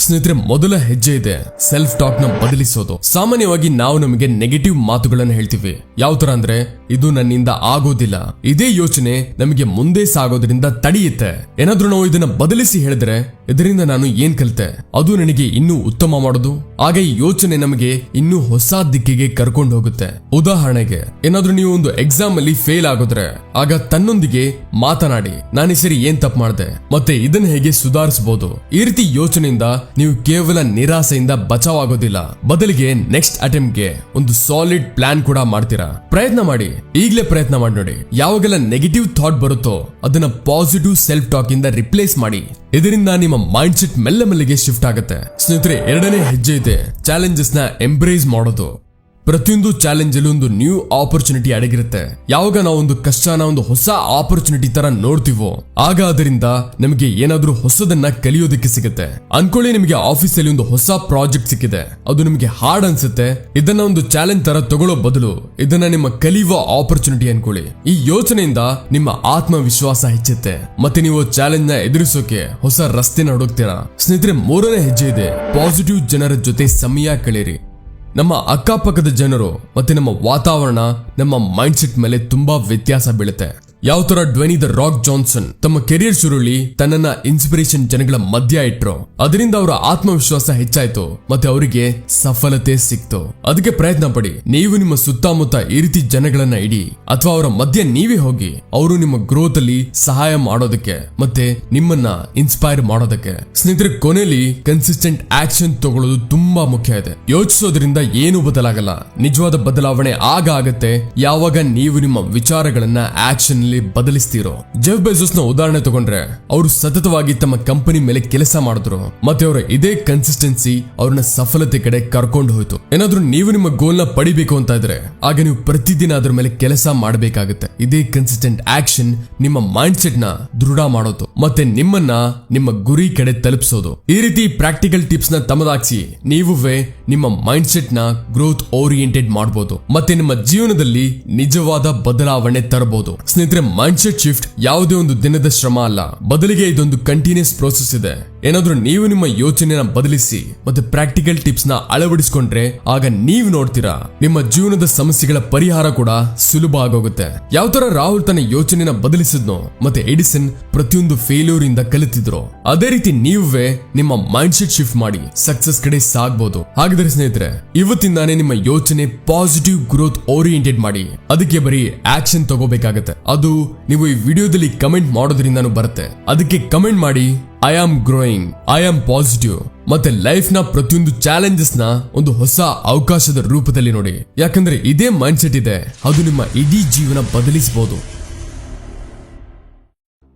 ಸ್ನೇಹಿತರೆ, ಮೊದಲ ಹೆಜ್ಜೆ ಇದೆ ಸೆಲ್ಫ್ ಟಾಕ್ ನ ಬದಲಿಸೋದು. ಸಾಮಾನ್ಯವಾಗಿ ನಾವು ನಮಗೆ ನೆಗೆಟಿವ್ ಮಾತುಗಳನ್ನು ಹೇಳ್ತೀವಿ. ಯಾವ ತರ ಅಂದ್ರೆ, ಇದು ನನ್ನಿಂದ ಆಗೋದಿಲ್ಲ. ಇದೇ ಯೋಚನೆ ನಮಗೆ ಮುಂದೆ ಸಾಗೋದ್ರಿಂದ ತಡೆಯುತ್ತೆ. ಏನಾದ್ರೂ ನಾವು ಇದನ್ನ ಬದಲಿಸಿ ಹೇಳಿದ್ರೆ, ಇದರಿಂದ ನಾನು ಏನ್ ಕಲಿತೆ, ಅದು ನನಗೆ ಇನ್ನೂ ಉತ್ತಮ ಮಾಡೋದು. ಆಗ ಈ ಯೋಚನೆ ನಮಗೆ ಇನ್ನೂ ಹೊಸ ದಿಕ್ಕಿಗೆ ಕರ್ಕೊಂಡು ಹೋಗುತ್ತೆ. ಉದಾಹರಣೆಗೆ, ಏನಾದ್ರೂ ನೀವು ಒಂದು ಎಕ್ಸಾಮ್ ಅಲ್ಲಿ ಫೇಲ್ ಆಗೋದ್ರೆ ಆಗ ತನ್ನೊಂದಿಗೆ ಮಾತನಾಡಿ, ನಾನು ಈ ಸರಿ ಏನ್ ತಪ್ಪು ಮಾಡಿದೆ ಮತ್ತೆ ಇದನ್ನ ಹೇಗೆ ಸುಧಾರಿಸಬಹುದು. ಈ ರೀತಿ ಯೋಚನೆಯಿಂದ ನೀವು ಕೇವಲ ನಿರಾಸೆಯಿಂದ ಬಚಾವಾಗೋದಿಲ್ಲ, ಬದಲಿಗೆ ನೆಕ್ಸ್ಟ್ ಅಟೆಂಪ್ಟ್ಗೆ ಒಂದು ಸಾಲಿಡ್ ಪ್ಲಾನ್ ಕೂಡ ಮಾಡ್ತೀರಾ. ಪ್ರಯತ್ನ ಮಾಡಿ, ಈಗಲೇ ಪ್ರಯತ್ನ ಮಾಡಿ ನೋಡಿ. ಯಾವಾಗೆಲ್ಲ ನೆಗೆಟಿವ್ ಥಾಟ್ ಬರುತ್ತೋ ಅದನ್ನ ಪಾಸಿಟಿವ್ ಸೆಲ್ಫ್ ಟಾಕ್ ಇಂದ ರಿಪ್ಲೇಸ್ ಮಾಡಿ. ಇದರಿಂದ ನಿಮ್ಮ ಮೈಂಡ್ ಸೆಟ್ ಮೆಲ್ಲಗೆ ಶಿಫ್ಟ್ ಆಗುತ್ತೆ. ಸ್ನೇಹಿತರೆ, 2ನೇ ಹೆಜ್ಜೆ ಇದೆ ಚಾಲೆಂಜಸ್ ನ ಎಂಬ್ರೇಸ್ ಮಾಡೋದು. ಪ್ರತಿಯೊಂದು ಚಾಲೆಂಜ್ ಅಲ್ಲಿ ಒಂದು ನ್ಯೂ ಆಪರ್ಚುನಿಟಿ ಅಡಗಿರುತ್ತೆ. ಯಾವಾಗ ನಾವು ಒಂದು ಕಷ್ಟನ ಒಂದು ಹೊಸ ಆಪರ್ಚುನಿಟಿ ತರ ನೋಡ್ತೀವೋ ಆಗ ಅದರಿಂದ ನಮಗೆ ಏನಾದ್ರೂ ಹೊಸದನ್ನ ಕಲಿಯೋದಕ್ಕೆ ಸಿಗುತ್ತೆ. ಅನ್ಕೊಳ್ಳಿ, ನಿಮಗೆ ಆಫೀಸ್ ಅಲ್ಲಿ ಒಂದು ಹೊಸ ಪ್ರಾಜೆಕ್ಟ್ ಸಿಕ್ಕಿದೆ, ಅದು ನಿಮಗೆ ಹಾರ್ಡ್ ಅನ್ಸುತ್ತೆ. ಇದನ್ನ ಒಂದು ಚಾಲೆಂಜ್ ತರ ತಗೊಳ್ಳೋ ಬದಲು ಇದನ್ನ ನಿಮ್ಮ ಕಲಿಯುವ ಆಪರ್ಚುನಿಟಿ ಅನ್ಕೊಳ್ಳಿ. ಈ ಯೋಚನೆಯಿಂದ ನಿಮ್ಮ ಆತ್ಮವಿಶ್ವಾಸ ಹೆಚ್ಚುತ್ತೆ ಮತ್ತೆ ನೀವು ಚಾಲೆಂಜ್ ನ ಎದುರಿಸೋಕೆ ಹೊಸ ರಸ್ತೆನ ಹುಡುಕ್ತೀರಾ. ಸ್ನೇಹಿತರೆ, 3ನೇ ಹೆಜ್ಜೆ ಇದೆ ಪಾಸಿಟಿವ್ ಜನರ ಜೊತೆ ಸಮಯ ಕಳೆಯಿರಿ. ನಮ್ಮ ಅಕ್ಕಪಕ್ಕದ ಜನರು ಮತ್ತೆ ನಮ್ಮ ವಾತಾವರಣ ನಮ್ಮ ಮೈಂಡ್ ಸೆಟ್ ಮೇಲೆ ತುಂಬಾ ವ್ಯತ್ಯಾಸ ಬೀಳುತ್ತೆ. ಯಾವ ತರ ಡ್ವೇನಿ ದ ರಾಕ್ ಜಾನ್ಸನ್ ತಮ್ಮ ಕೆರಿಯರ್ ಶುರುಲಿ ತನ್ನನ್ನ ಇನ್ಸ್ಪಿರೇಷನ್ ಜನಗಳ ಮಧ್ಯ ಇಟ್ರು, ಅದರಿಂದ ಅವರ ಆತ್ಮವಿಶ್ವಾಸ ಹೆಚ್ಚಾಯ್ತು ಮತ್ತೆ ಅವರಿಗೆ ಸಫಲತೆ ಸಿಕ್ತು. ಅದಕ್ಕೆ ಪ್ರಯತ್ನ ಪಡಿ. ನೀವು ನಿಮ್ಮ ಸುತ್ತಮುತ್ತ ಈ ರೀತಿ ಜನಗಳನ್ನ ಇಡಿ ಅಥವಾ ಅವರ ಮಧ್ಯ ನೀವೇ ಹೋಗಿ. ಅವರು ನಿಮ್ಮ ಗ್ರೋತ್ ಅಲ್ಲಿ ಸಹಾಯ ಮಾಡೋದಕ್ಕೆ ಮತ್ತೆ ನಿಮ್ಮನ್ನ ಇನ್ಸ್ಪೈರ್ ಮಾಡೋದಕ್ಕೆ. ಸ್ನೇಹಿತರೆ, ಕೊನೆಯಲ್ಲಿ ಕನ್ಸಿಸ್ಟೆಂಟ್ ಆಕ್ಷನ್ ತಗೊಳ್ಳೋದು ತುಂಬಾ ಮುಖ್ಯ ಇದೆ. ಯೋಚಿಸೋದ್ರಿಂದ ಏನು ಬದಲಾಗಲ್ಲ, ನಿಜವಾದ ಬದಲಾವಣೆ ಆಗ ಆಗತ್ತೆ ಯಾವಾಗ ನೀವು ನಿಮ್ಮ ವಿಚಾರಗಳನ್ನ ಆಕ್ಷನ್ ಬದಲಿಸ್ತೀರೋ. ಜೆಫ್ ಬೆಜೋಸ್ ನ ಉದಾಹರಣೆ ತಗೊಂಡ್ರೆ, ಅವರು ಸತತವಾಗಿ ತಮ್ಮ ಕಂಪನಿ ಮೇಲೆ ಕೆಲಸ ಮಾಡಿದ್ರು ಮತ್ತೆ ಅವರ ಇದೇ ಕನ್ಸಿಸ್ಟೆನ್ಸಿ ಅವ್ರನ್ನ ಸಫಲತೆ ಕಡೆ ಕರ್ಕೊಂಡು ಹೋಯ್ತು. ಏನಾದ್ರೂ ನೀವು ನಿಮ್ಮ ಗೋಲ್ ನ ಪಡಿಬೇಕು ಅಂತ ಇದ್ರೆ ಆಗ ನೀವು ಪ್ರತಿದಿನ ಅದ್ರ ಮೇಲೆ ಕೆಲಸ ಮಾಡಬೇಕಾಗುತ್ತೆ. ಇದೇ ಕನ್ಸಿಸ್ಟೆಂಟ್ ಆಕ್ಷನ್ ನಿಮ್ಮ ಮೈಂಡ್ ಸೆಟ್ ನ ದೃಢ ಮಾಡೋದು ಮತ್ತೆ ನಿಮ್ಮನ್ನ ನಿಮ್ಮ ಗುರಿ ಕಡೆ ತಲುಪಿಸೋದು. ಈ ರೀತಿ ಪ್ರಾಕ್ಟಿಕಲ್ ಟಿಪ್ಸ್ ನ ತಮ್ಮದಾಗಿಸಿ ನೀವುವೇ ನಿಮ್ಮ ಮೈಂಡ್ ಸೆಟ್ ನ ಗ್ರೋತ್ ಓರಿಯೆಂಟೆಡ್ ಮಾಡಬಹುದು ಮತ್ತೆ ನಿಮ್ಮ ಜೀವನದಲ್ಲಿ ನಿಜವಾದ ಬದಲಾವಣೆ ತರಬಹುದು. ಸ್ನೇಹಿತರೆ, ಸ್ನೇಹಿತರೆ, ಮೈಂಡ್ ಸೆಟ್ ಶಿಫ್ಟ್ ಯಾವುದೇ ಒಂದು ದಿನದ ಶ್ರಮ ಅಲ್ಲ, ಬದಲಿಗೆ ಇದೊಂದು ಕಂಟಿನ್ಯೂಸ್ ಪ್ರೋಸೆಸ್ ಇದೆ. ಏನಾದ್ರೂ ನೀವು ನಿಮ್ಮ ಯೋಚನೆನ ಬದಲಿಸಿ ಮತ್ತೆ ಪ್ರಾಕ್ಟಿಕಲ್ ಟಿಪ್ಸ್ ನ ಅಳವಡಿಸಿಕೊಂಡ್ರೆ ಆಗ ನೀವು ನೋಡ್ತೀರಾ ನಿಮ್ಮ ಜೀವನದ ಸಮಸ್ಯೆಗಳ ಪರಿಹಾರ ಕೂಡ ಸುಲಭ ಆಗೋಗುತ್ತೆ. ಯಾವ ತರ ರಾಹುಲ್ ತನ್ನ ಯೋಚನೆನ ಬದಲಿಸಿದ್ನೋ ಮತ್ತೆ ಎಡಿಸನ್ ಪ್ರತಿಯೊಂದು ಫೇಲ್ಯೂರ್ ಇಂದ ಕಲಿತಿದ್ರು, ಅದೇ ರೀತಿ ನೀವೇ ನಿಮ್ಮ ಮೈಂಡ್ ಸೆಟ್ ಶಿಫ್ಟ್ ಮಾಡಿ ಸಕ್ಸಸ್ ಕಡೆ ಸಾಗಬಹುದು. ಹಾಗಾದ್ರೆ ಸ್ನೇಹಿತರೆ, ಇವತ್ತಿಂದಾನೇ ನಿಮ್ಮ ಯೋಚನೆ ಪಾಸಿಟಿವ್ ಗ್ರೋತ್ ಓರಿಯೆಂಟೆಡ್ ಮಾಡಿ. ಅದಕ್ಕೆ ಬರೀ ಆಕ್ಷನ್ ತಗೋಬೇಕಾಗತ್ತೆ. ಅದು ನೀವು ಈ ವಿಡಿಯೋದಲ್ಲಿ ಕಮೆಂಟ್ ಮಾಡೋದ್ರಿಂದಾನು ಬರುತ್ತೆ. ಅದಕ್ಕೆ ಕಮೆಂಟ್ ಮಾಡಿ I am growing, I am positive. ಮತ್ತೆ ಲೈಫ್ ನ ಪ್ರತಿಯೊಂದು ಚಾಲೆಂಜಸ್ ನ ಒಂದು ಹೊಸ ಅವಕಾಶದ ರೂಪದಲ್ಲಿ ನೋಡಿ. ಯಾಕಂದ್ರೆ ಇದೇ ಮೈಂಡ್ ಸೆಟ್ ಇದೆ, ಅದು ನಿಮ್ಮ ಇಡೀ ಜೀವನ ಬದಲಿಸಬಹುದು.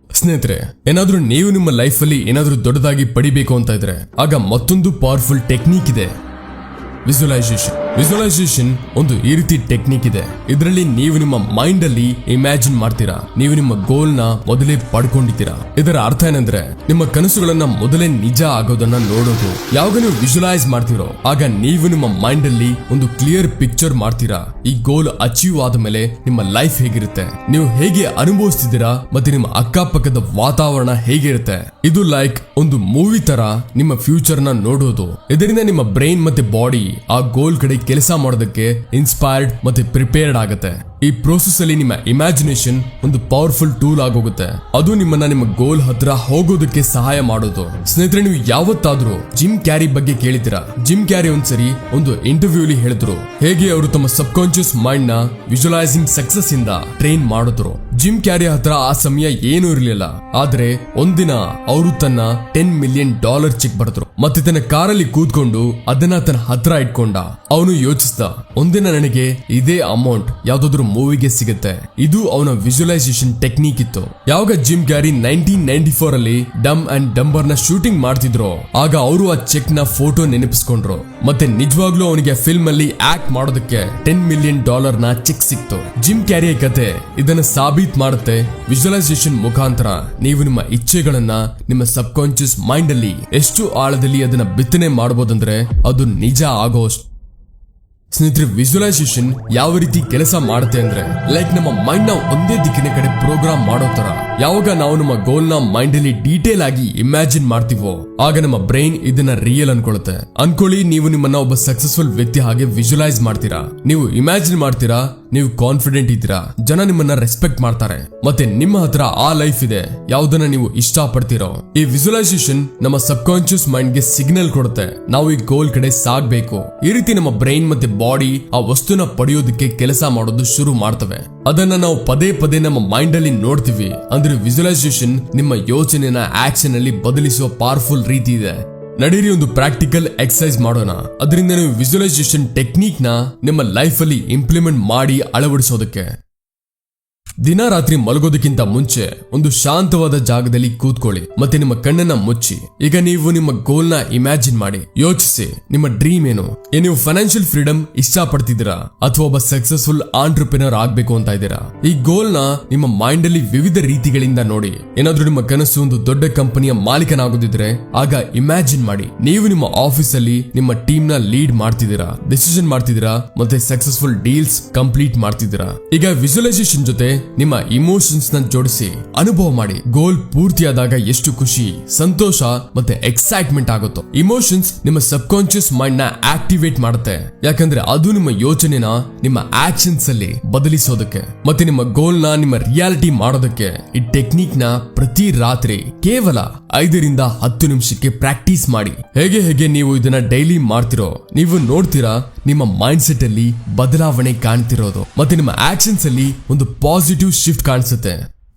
ಸ್ನೇಹಿತರೆ, ಏನಾದ್ರೂ ನೀವು ನಿಮ್ಮ ಲೈಫ್ ಅಲ್ಲಿ ಏನಾದ್ರೂ ದೊಡ್ಡದಾಗಿ ಪಡಿಬೇಕು ಅಂತ ಇದ್ರೆ ಆಗ ಮತ್ತೊಂದು ಪವರ್ಫುಲ್ ಟೆಕ್ನಿಕ್ ಇದೆ, ವಿಜುವಲೈಸೇಷನ್. ವಿಜುವಲೈಸೇಷನ್ ಒಂದು ಈ ರೀತಿ ಟೆಕ್ನಿಕ್ ಇದೆ. ಇದರಲ್ಲಿ ನೀವು ನಿಮ್ಮ ಮೈಂಡ್ ಅಲ್ಲಿ ಇಮ್ಯಾಜಿನ್ ಮಾಡ್ತೀರಾ, ನೀವು ನಿಮ್ಮ ಗೋಲ್ ನ ಮೊದಲೇ ಪಡ್ಕೊಂಡಿದ್ದೀರಾ. ಇದರ ಅರ್ಥ ಏನಂದ್ರೆ ನಿಮ್ಮ ಕನಸುಗಳನ್ನ ಮೊದಲೇ ನಿಜ ಆಗೋದನ್ನ ನೋಡೋದು. ಯಾವಾಗ ನೀವು ವಿಜುವಲೈಸ್ ಮಾಡ್ತೀರೋ ಆಗ ನೀವು ನಿಮ್ಮ ಮೈಂಡ್ ಅಲ್ಲಿ ಒಂದು ಕ್ಲಿಯರ್ ಪಿಕ್ಚರ್ ಮಾಡ್ತೀರಾ. ಈ ಗೋಲ್ ಅಚೀವ್ ಆದ ಮೇಲೆ ನಿಮ್ಮ ಲೈಫ್ ಹೇಗಿರುತ್ತೆ, ನೀವು ಹೇಗೆ ಅನುಭವಿಸ್ತಿದ್ದೀರಾ ಮತ್ತೆ ನಿಮ್ಮ ಅಕ್ಕಪಕ್ಕದ ವಾತಾವರಣ ಹೇಗಿರುತ್ತೆ. ಇದು ಲೈಕ್ ಒಂದು ಮೂವಿ ತರ ನಿಮ್ಮ ಫ್ಯೂಚರ್ ನ ನೋಡೋದು. ಇದರಿಂದ ನಿಮ್ಮ ಬ್ರೈನ್ ಮತ್ತೆ ಬಾಡಿ ಆ ಗೋಲ್ ಕಡೆ ಕೆಲಸ ಮಾಡೋದಕ್ಕೆ ಇನ್ಸ್ಪೈರ್ಡ್ ಮತ್ತೆ ಪ್ರಿಪೇರ್ಡ್ ಆಗುತ್ತೆ. ಈ ಪ್ರೋಸೆಸ್ ಅಲ್ಲಿ ನಿಮ್ಮ ಇಮ್ಯಾಜಿನೇಷನ್ ಒಂದು ಪವರ್ಫುಲ್ ಟೂಲ್ ಆಗೋಗುತ್ತೆ. ಅದು ನಿಮ್ಮನ್ನ ನಿಮ್ಮ ಗೋಲ್ ಹತ್ರ ಹೋಗೋದಕ್ಕೆ ಸಹಾಯ ಮಾಡೋದು. ಸ್ನೇಹಿತರೆ, ನೀವು ಯಾವತ್ತಾದ್ರೂ ಜಿಮ್ ಕ್ಯಾರಿ ಬಗ್ಗೆ ಕೇಳಿದ್ದೀರಾ? ಜಿಮ್ ಕ್ಯಾರಿ ಒಂದ್ಸರಿ ಒಂದು ಇಂಟರ್ವ್ಯೂಲಿ ಹೇಳಿದ್ರು ಹೇಗೆ ಅವರು ತಮ್ಮ ಸಬ್ ಕಾನ್ಶಿಯಸ್ ಮೈಂಡ್ ನ ವಿಜುವಲೈಸಿಂಗ್ ಸಕ್ಸಸ್ ಇಂದ ಟ್ರೈನ್ ಮಾಡಿದ್ರು. ಜಿಮ್ ಕ್ಯಾರಿ ಹತ್ರ ಆ ಸಮಯ ಏನೂ ಇರಲಿಲ್ಲ, ಆದ್ರೆ ಒಂದಿನ ಅವರು ತನ್ನ $10 million ಚೆಕ್ ಬರೆದ್ರು ಮತ್ತೆ ತನ್ನ ಕಾರಲ್ಲಿ ಕೂತ್ಕೊಂಡು ಅದನ್ನ ತನ್ನ ಹತ್ರ ಇಟ್ಕೊಂಡ. ಅವನು ಯೋಚಿಸ್ದ, ಒಂದಿನ ನನಗೆ ಇದೇ ಅಮೌಂಟ್ ಯಾವ್ದಾದ್ರು ಮೂವಿಗೆ ಸಿಗುತ್ತೆ. ಇದು ಅವನ ವಿಜುವಲೈಸೇಷನ್ ಟೆಕ್ನಿಕ್ ಇತ್ತು. ಯಾವಾಗ ಜಿಮ್ ಕ್ಯಾರಿ 1994 ಅಲ್ಲಿ ಡಮ್ ಅಂಡ್ ಡಂಬರ್ ನ ಶೂಟಿಂಗ್ ಮಾಡ್ತಿದ್ರು ಆಗ ಅವರು ಆ ಚೆಕ್ ನ ಫೋಟೋ ನೆನಪಿಸ್ಕೊಂಡ್ರು ಮತ್ತೆ ನಿಜವಾಗ್ಲೂ ಅವನಿಗೆ ಫಿಲ್ಮ್ ಅಲ್ಲಿ ಆಕ್ಟ್ ಮಾಡೋದಕ್ಕೆ $10 million ನ ಚೆಕ್ ಸಿಕ್ತು. ಜಿಮ್ ಕ್ಯಾರಿಯ ಕತೆ ಇದನ್ನ ಸಾಬೀತ್ ಮಾಡುತ್ತೆ. ವಿಜುವಲೈಸೇಷನ್ ಮುಖಾಂತರ ನೀವು ನಿಮ್ಮ ಇಚ್ಛೆಗಳನ್ನ ನಿಮ್ಮ ಸಬ್ ಕಾನ್ಶಿಯಸ್ ಮೈಂಡ್ ಅಲ್ಲಿ ಎಷ್ಟು ಆಳದಲ್ಲಿ ಅದನ್ನ ಬಿತ್ತನೆ ಮಾಡಬಹುದಂದ್ರೆ ಅದು ನಿಜ ಆಗೋಷ್ಟು. ಸ್ನೇಹಿತರೆ, ವಿಜುವಲೈಸೇಷನ್ ಯಾವ ರೀತಿ ಕೆಲಸ ಮಾಡುತ್ತೆ ಅಂದ್ರೆ ಲೈಕ್ ನಮ್ಮ ಮೈಂಡ್ ನ ಒಂದೇ ದಿಕ್ಕಿನ ಕಡೆ ಪ್ರೋಗ್ರಾಮ್ ಮಾಡೋ ತರ. ಯಾವಾಗ ನಾವು ನಮ್ಮ ಗೋಲ್ ನ ಮೈಂಡ್ ಅಲ್ಲಿ ಡೀಟೇಲ್ ಆಗಿ ಇಮ್ಯಾಜಿನ್ ಮಾಡ್ತೀವೋ ಆಗ ನಮ್ಮ ಬ್ರೈನ್ ಇದನ್ನ ರಿಯಲ್ ಅನ್ಕೊಳ್ಳುತ್ತೆ. ಅನ್ಕೊಳ್ಳಿ, ನೀವು ನಿಮ್ಮನ್ನ ಒಬ್ಬ ಸಕ್ಸಸ್ಫುಲ್ ವ್ಯಕ್ತಿ ಹಾಗೆ ವಿಜುವಲೈಸ್ ಮಾಡ್ತೀರಾ, ನೀವು ಇಮ್ಯಾಜಿನ್ ಮಾಡ್ತೀರಾ, ನೀವು ಕಾನ್ಫಿಡೆಂಟ್ ಇದ್ದೀರಾ, ಜನ ನಿಮ್ಮನ್ನ ರೆಸ್ಪೆಕ್ಟ್ ಮಾಡ್ತಾರೆ ಮತ್ತೆ ನಿಮ್ಮ ಹತ್ರ ಆ ಲೈಫ್ ಇದೆ ಯಾವ್ದನ್ನ ನೀವು ಇಷ್ಟ ಪಡ್ತೀರೋ. ಈ ವಿಜುವಲೈಸೇಷನ್ ನಮ್ಮ ಸಬ್ ಕಾನ್ಶಿಯಸ್ ಮೈಂಡ್ ಗೆ ಸಿಗ್ನಲ್ ಕೊಡುತ್ತೆ ನಾವು ಈ ಗೋಲ್ ಕಡೆ ಸಾಗ್ಬೇಕು. ಈ ರೀತಿ ನಮ್ಮ ಬ್ರೈನ್ ಮತ್ತೆ ಬಾಡಿ ಆ ವಸ್ತುನ ಪಡೆಯೋದಕ್ಕೆ ಕೆಲಸ ಮಾಡೋದು ಶುರು ಮಾಡ್ತವೆ. ಅದನ್ನ ನಾವು ಪದೇ ಪದೇ ನಮ್ಮ ಮೈಂಡ್ ಅಲ್ಲಿ ನೋಡ್ತೀವಿ. ಅಂದ್ರೆ ವಿಜುವಲೈಸೇಷನ್ ನಿಮ್ಮ ಯೋಚನೆನ ಆಕ್ಷನ್ ಅಲ್ಲಿ ಬದಲಿಸುವ ಪವರ್ಫುಲ್ ರೀತಿ ಇದೆ. ನಡೀರಿ ಒಂದು ಪ್ರಾಕ್ಟಿಕಲ್ ಎಕ್ಸರ್ಸೈಸ್ ಮಾಡೋಣ. ಅದರಿಂದ ನೀವು ವಿಜುವಲೈಸೇಷನ್ ಟೆಕ್ನಿಕ್ ನ ನಿಮ್ಮ ಲೈಫ್ ಅಲ್ಲಿ ಇಂಪ್ಲಿಮೆಂಟ್ ಮಾಡಿ ಅಳವಡಿಸೋದಕ್ಕೆ. ದಿನ ರಾತ್ರಿ ಮಲಗೋದಕ್ಕಿಂತ ಮುಂಚೆ ಒಂದು ಶಾಂತವಾದ ಜಾಗದಲ್ಲಿ ಕೂತ್ಕೊಳ್ಳಿ ಮತ್ತೆ ನಿಮ್ಮ ಕಣ್ಣನ್ನ ಮುಚ್ಚಿ. ಈಗ ನೀವು ನಿಮ್ಮ ಗೋಲ್ ನ ಇಮ್ಯಾಜಿನ್ ಮಾಡಿ. ಯೋಚಿಸಿ, ನಿಮ್ಮ ಡ್ರೀಮ್ ಏನು? ನೀವು ಫೈನಾನ್ಷಿಯಲ್ ಫ್ರೀಡಮ್ ಇಷ್ಟ ಪಡ್ತಿದ್ದೀರಾ ಅಥವಾ ಒಬ್ಬ ಸಕ್ಸಸ್ಫುಲ್ ಆಂಟ್ರಪ್ರಿನರ್ ಆಗ್ಬೇಕು ಅಂತ ಇದ್ದೀರಾ? ಈ ಗೋಲ್ ನ ನಿಮ್ಮ ಮೈಂಡ್ ಅಲ್ಲಿ ವಿವಿಧ ರೀತಿಗಳಿಂದ ನೋಡಿ. ಏನಾದ್ರೂ ನಿಮ್ಮ ಕನಸು ಒಂದು ದೊಡ್ಡ ಕಂಪನಿಯ ಮಾಲೀಕನಾಗೋದಿದ್ರೆ ಆಗ ಇಮ್ಯಾಜಿನ್ ಮಾಡಿ ನೀವು ನಿಮ್ಮ ಆಫೀಸ್ ಅಲ್ಲಿ ನಿಮ್ಮ ಟೀಮ್ ನ ಲೀಡ್ ಮಾಡ್ತಿದ್ದೀರಾ, ಡಿಸಿಷನ್ ಮಾಡ್ತಿದ್ದೀರಾ ಮತ್ತೆ ಸಕ್ಸಸ್ಫುಲ್ ಡೀಲ್ಸ್ ಕಂಪ್ಲೀಟ್ ಮಾಡ್ತಿದ್ದೀರಾ. ಈಗ ವಿಜುವಲೈಸೇಷನ್ ಜೊತೆ ನಿಮ್ಮ ಇಮೋಷನ್ಸ್ ನ ಜೋಡಿಸಿ ಅನುಭವ ಮಾಡಿ. ಗೋಲ್ ಪೂರ್ತಿಯಾದಾಗ ಎಷ್ಟು ಖುಷಿ, ಸಂತೋಷ ಮತ್ತೆ ಎಕ್ಸೈಟ್ಮೆಂಟ್ ಆಗುತ್ತೋ. ಇಮೋಷನ್ಸ್ ನಿಮ್ಮ ಸಬ್ ಕಾನ್ಶಿಯಸ್ ಮೈಂಡ್ ನ ಆಕ್ಟಿವೇಟ್ ಮಾಡುತ್ತೆ, ಯಾಕಂದ್ರೆ ಅದು ನಿಮ್ಮ ಯೋಚನೆನ ನಿಮ್ಮ ಆಕ್ಷನ್ಸ್ ಅಲ್ಲಿ ಬದಲಿಸೋದಕ್ಕೆ ಮತ್ತೆ ನಿಮ್ಮ ಗೋಲ್ ನ ನಿಮ್ಮ ರಿಯಾಲಿಟಿ ಮಾಡೋದಕ್ಕೆ. ಈ ಟೆಕ್ನಿಕ್ ನ ಪ್ರತಿ ರಾತ್ರಿ ಕೇವಲ 5 ರಿಂದ 10 ನಿಮಿಷಕ್ಕೆ ಪ್ರಾಕ್ಟೀಸ್ ಮಾಡಿ. ಹೇಗೆ ನೀವು ಇದನ್ನ ಡೈಲಿ ಮಾಡ್ತಿರೋ ನೀವು ನೋಡ್ತೀರಾ ನಿಮ್ಮ ಮೈಂಡ್ ಸೆಟ್ ಅಲ್ಲಿ ಬದಲಾವಣೆ ಕಾಣ್ತಿರೋದು ಮತ್ತೆ ನಿಮ್ಮ ಆಕ್ಷನ್ಸ್ ಅಲ್ಲಿ ಒಂದು ಪಾಸಿಟಿವ್ ಶಿಫ್ಟ್ ಕಾಣಿಸುತ್ತೆ.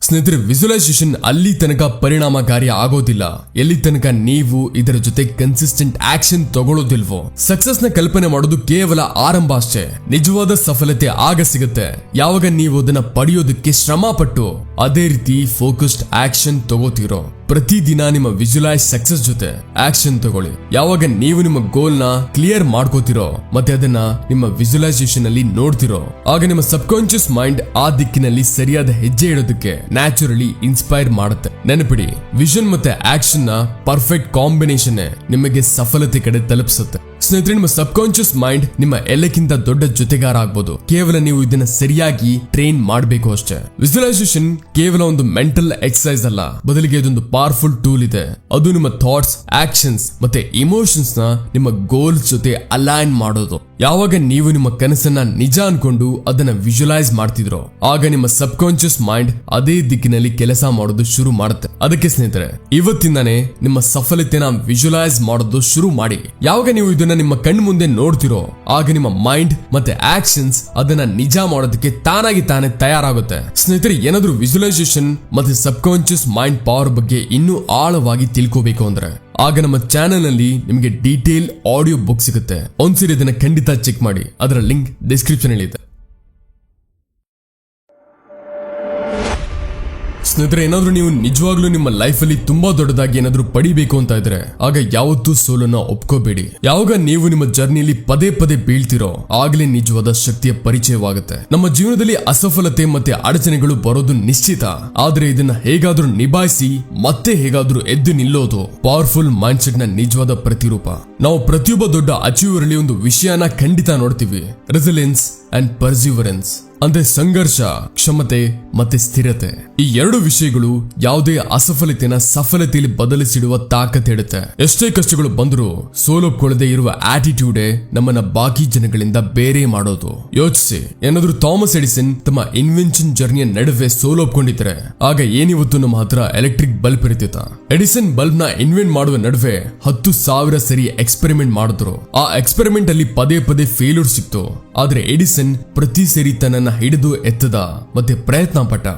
ಸ್ನೇಹಿತರೆ, ವಿಜುವಲೈಸೇಷನ್ ಅಲ್ಲಿ ತನಕ ಪರಿಣಾಮಕಾರಿ ಆಗೋದಿಲ್ಲ ಎಲ್ಲಿ ತನಕ ನೀವು ಇದರ ಜೊತೆ ಕನ್ಸಿಸ್ಟೆಂಟ್ ಆಕ್ಷನ್ ತಗೊಳ್ಳೋದಿಲ್ವೋ. ಸಕ್ಸಸ್ ನ ಕಲ್ಪನೆ ಮಾಡೋದು ಕೇವಲ ಆರಂಭ ಅಷ್ಟೇ. ನಿಜವಾದ ಸಫಲತೆ ಆಗ ಸಿಗುತ್ತೆ ಯಾವಾಗ ನೀವು ಅದನ್ನ ಪಡೆಯೋದಕ್ಕೆ ಶ್ರಮ ಪಟ್ಟು ಅದೇ ರೀತಿ ಫೋಕಸ್ಡ್ ಆಕ್ಷನ್ ತಗೋತೀರೋ. ಪ್ರತಿದಿನ ನಿಮ್ಮ ವಿಜುವಲೈಸ್ ಸಕ್ಸಸ್ ಜೊತೆ ಆಕ್ಷನ್ ತಗೊಳ್ಳಿ. ಯಾವಾಗ ನೀವು ನಿಮ್ಮ ಗೋಲ್ ನ ಕ್ಲಿಯರ್ ಮಾಡ್ಕೋತಿರೋ ಮತ್ತೆ ಅದನ್ನ ನಿಮ್ಮ ವಿಜುವಲೈಸೇಷನ್ ಅಲ್ಲಿ ನೋಡ್ತಿರೋ ಆಗ ನಿಮ್ಮ ಸಬ್ ಕಾನ್ಶಿಯಸ್ ಮೈಂಡ್ ಆ ದಿಕ್ಕಿನಲ್ಲಿ ಸರಿಯಾದ ಹೆಜ್ಜೆ ಇಡೋದಕ್ಕೆ ನ್ಯಾಚುರಲಿ ಇನ್ಸ್ಪೈರ್ ಮಾಡುತ್ತೆ. ನೆನಪಿಡಿ, ವಿಷನ್ ಮತ್ತೆ ಆಕ್ಷನ್ ನ ಪರ್ಫೆಕ್ಟ್ ಕಾಂಬಿನೇಷನ್ ನಿಮಗೆ ಸಫಲತೆ ಕಡೆ ತಲುಪಿಸುತ್ತೆ. ಸ್ನೇಹಿತರೆ, ನಿಮ್ಮ ಸಬ್ ಕಾನ್ಶಿಯಸ್ ಮೈಂಡ್ ನಿಮ್ಮ ಎಲ್ಲಕ್ಕಿಂತ ದೊಡ್ಡ ಜೊತೆಗಾರ ಆಗ್ಬೋದು. ಕೇವಲ ನೀವು ಇದನ್ನ ಸರಿಯಾಗಿ ಟ್ರೈನ್ ಮಾಡಬೇಕು ಅಷ್ಟೇ. ವಿಜುವಲೈಸೇಷನ್ ಕೇವಲ ಒಂದು ಮೆಂಟಲ್ ಎಕ್ಸರ್ಸೈಸ್ ಅಲ್ಲ, ಬದಲಿಗೆ ಇದೊಂದು ಪವರ್ಫುಲ್ ಟೂಲ್ ಇದೆ. ಅದು ನಿಮ್ಮ ಥಾಟ್ಸ್, ಆಕ್ಷನ್ಸ್ ಮತ್ತೆ ಇಮೋಷನ್ಸ್ ನ ನಿಮ್ಮ ಗೋಲ್ಸ್ ಜೊತೆ ಅಲೈನ್ ಮಾಡೋದು. ಯಾವಾಗ ನೀವು ನಿಮ್ಮ ಕನಸನ್ನ ನಿಜ ಅನ್ಕೊಂಡು ಅದನ್ನ ವಿಜುವಲೈಸ್ ಮಾಡ್ತಿದ್ರೋ, ಆಗ ನಿಮ್ಮ ಸಬ್ ಕಾನ್ಶಿಯಸ್ ಮೈಂಡ್ ಅದೇ ದಿಕ್ಕಿನಲ್ಲಿ ಕೆಲಸ ಮಾಡೋದು ಶುರು ಮಾಡುತ್ತೆ. ಅದಕ್ಕೆ ಸ್ನೇಹಿತರೆ, ಇವತ್ತಿಂದಾನೇ ನಿಮ್ಮ ಸಫಲತೆನ ವಿಜುವಲೈಸ್ ಮಾಡೋದು ಶುರು ಮಾಡಿ. ಯಾವಾಗ ನೀವು ಇದನ್ನ ನಿಮ್ಮ ಕಣ್ಣು ಮುಂದೆ ನೋಡ್ತಿರೋ, ಆಗ ನಿಮ್ಮ ಮೈಂಡ್ ಮತ್ತೆ ಆಕ್ಷನ್ಸ್ ಅದನ್ನ ನಿಜ ಮಾಡೋದಕ್ಕೆ ತಾನಾಗಿ ತಾನೇ ತಯಾರಾಗುತ್ತೆ. ಸ್ನೇಹಿತರೆ, ಏನಾದ್ರೂ ವಿಜುವಲೈಸೇಷನ್ ಮತ್ತೆ ಸಬ್ ಕಾನ್ಶಿಯಸ್ ಮೈಂಡ್ ಪವರ್ ಬಗ್ಗೆ ಇನ್ನೂ ಆಳವಾಗಿ ತಿಳ್ಕೋಬೇಕು ಅಂದ್ರೆ ಆಗ ನಮ್ಮ ಚಾನೆಲ್ ನಲ್ಲಿ ನಿಮಗೆ ಡೀಟೇಲ್ ಆಡಿಯೋ ಬುಕ್ ಸಿಗುತ್ತೆ. ಒಂದ್ಸರಿ ಇದನ್ನ ಖಂಡಿತ ಚೆಕ್ ಮಾಡಿ. ಅದರ ಲಿಂಕ್ ಡಿಸ್ಕ್ರಿಪ್ಷನ್ ಅಲ್ಲಿ ಇದೆ. ಸ್ನೇಹಿತರೆ, ಏನಾದ್ರೂ ನೀವು ನಿಜವಾಗ್ಲೂ ನಿಮ್ಮ ಲೈಫ್ ಅಲ್ಲಿ ತುಂಬಾ ದೊಡ್ಡದಾಗಿ ಏನಾದ್ರೂ ಪಡಿಬೇಕು ಅಂತ ಇದ್ರೆ ಆಗ ಯಾವತ್ತೂ ಸೋಲನ್ನ ಒಪ್ಕೋಬೇಡಿ. ಯಾವಾಗ ನೀವು ನಿಮ್ಮ ಜರ್ನಿಯಲ್ಲಿ ಪದೇ ಪದೇ ಬೀಳ್ತಿರೋ, ಆಗ್ಲೇ ನಿಜವಾದ ಶಕ್ತಿಯ ಪರಿಚಯವಾಗುತ್ತೆ. ನಮ್ಮ ಜೀವನದಲ್ಲಿ ಅಸಫಲತೆ ಮತ್ತೆ ಅಡಚಣೆಗಳು ಬರೋದು ನಿಶ್ಚಿತ, ಆದ್ರೆ ಇದನ್ನ ಹೇಗಾದ್ರೂ ನಿಭಾಯಿಸಿ ಮತ್ತೆ ಹೇಗಾದ್ರೂ ಎದ್ದು ನಿಲ್ಲೋದು ಪವರ್ಫುಲ್ ಮೈಂಡ್ ಸೆಟ್ ನ ನಿಜವಾದ ಪ್ರತಿರೂಪ. ನಾವು ಪ್ರತಿಯೊಬ್ಬ ದೊಡ್ಡ ಅಚೀವರ್ ಅಲ್ಲಿ ಒಂದು ವಿಷಯನ ಖಂಡಿತ ನೋಡ್ತೀವಿ, ರೆಸಿಲಿಯನ್ಸ್ ಅಂಡ್ ಪರ್ಸಿವರೆನ್ಸ್. ಅಂದ್ರೆ ಸಂಘರ್ಷ, ಕ್ಷಮತೆ ಮತ್ತೆ ಸ್ಥಿರತೆ. ಈ ಎರಡು ವಿಷಯಗಳು ಯಾವುದೇ ಅಸಫಲತೆನ ಸಫಲತೆಯಲ್ಲಿ ಬದಲಿಸಿಡುವ ತಾಕತ್ ಇಡುತ್ತೆ. ಎಷ್ಟೇ ಕಷ್ಟಗಳು ಬಂದರೂ ಸೋಲೊಪ್ಕೊಳ್ಳದೆ ಇರುವ ಆಟಿಟ್ಯೂಡೇ ನಮ್ಮನ್ನ ಬಾಕಿ ಜನಗಳಿಂದ ಬೇರೆ ಮಾಡೋದು. ಯೋಚಿಸಿ, ಏನಾದ್ರೂ ಥಾಮಸ್ ಎಡಿಸನ್ ತಮ್ಮ ಇನ್ವೆನ್ಷನ್ ಜರ್ನಿಯ ನಡುವೆ ಸೋಲೊಪ್ಕೊಂಡಿದ್ರೆ ಆಗ ಏನಿವತ್ತು ನಮ್ಮ ಹತ್ರ ಎಲೆಕ್ಟ್ರಿಕ್ ಬಲ್ಬ್ ಇರ್ತಿತ್ತ? ಎಡಿಸನ್ ಬಲ್ಬ್ ನ ಇನ್ವೆಂಟ್ ಮಾಡುವ ನಡುವೆ 10,000 ಸರಿ ಎಕ್ಸ್ಪೆರಿಮೆಂಟ್ ಮಾಡಿದ್ರು. ಆ ಎಕ್ಸ್ಪೆರಿಮೆಂಟ್ ಅಲ್ಲಿ ಪದೇ ಪದೇ ಫೇಲ್ಯೂರ್ ಸಿಕ್ತು, ಆದ್ರೆ ಎಡಿಸನ್ ಪ್ರತಿ ಸರಿ ತನ್ನ ಹಿಡಿದು ಎತ್ತದ ಮತ್ತೆ ಪ್ರಯತ್ನ ಪಟ್ಟ.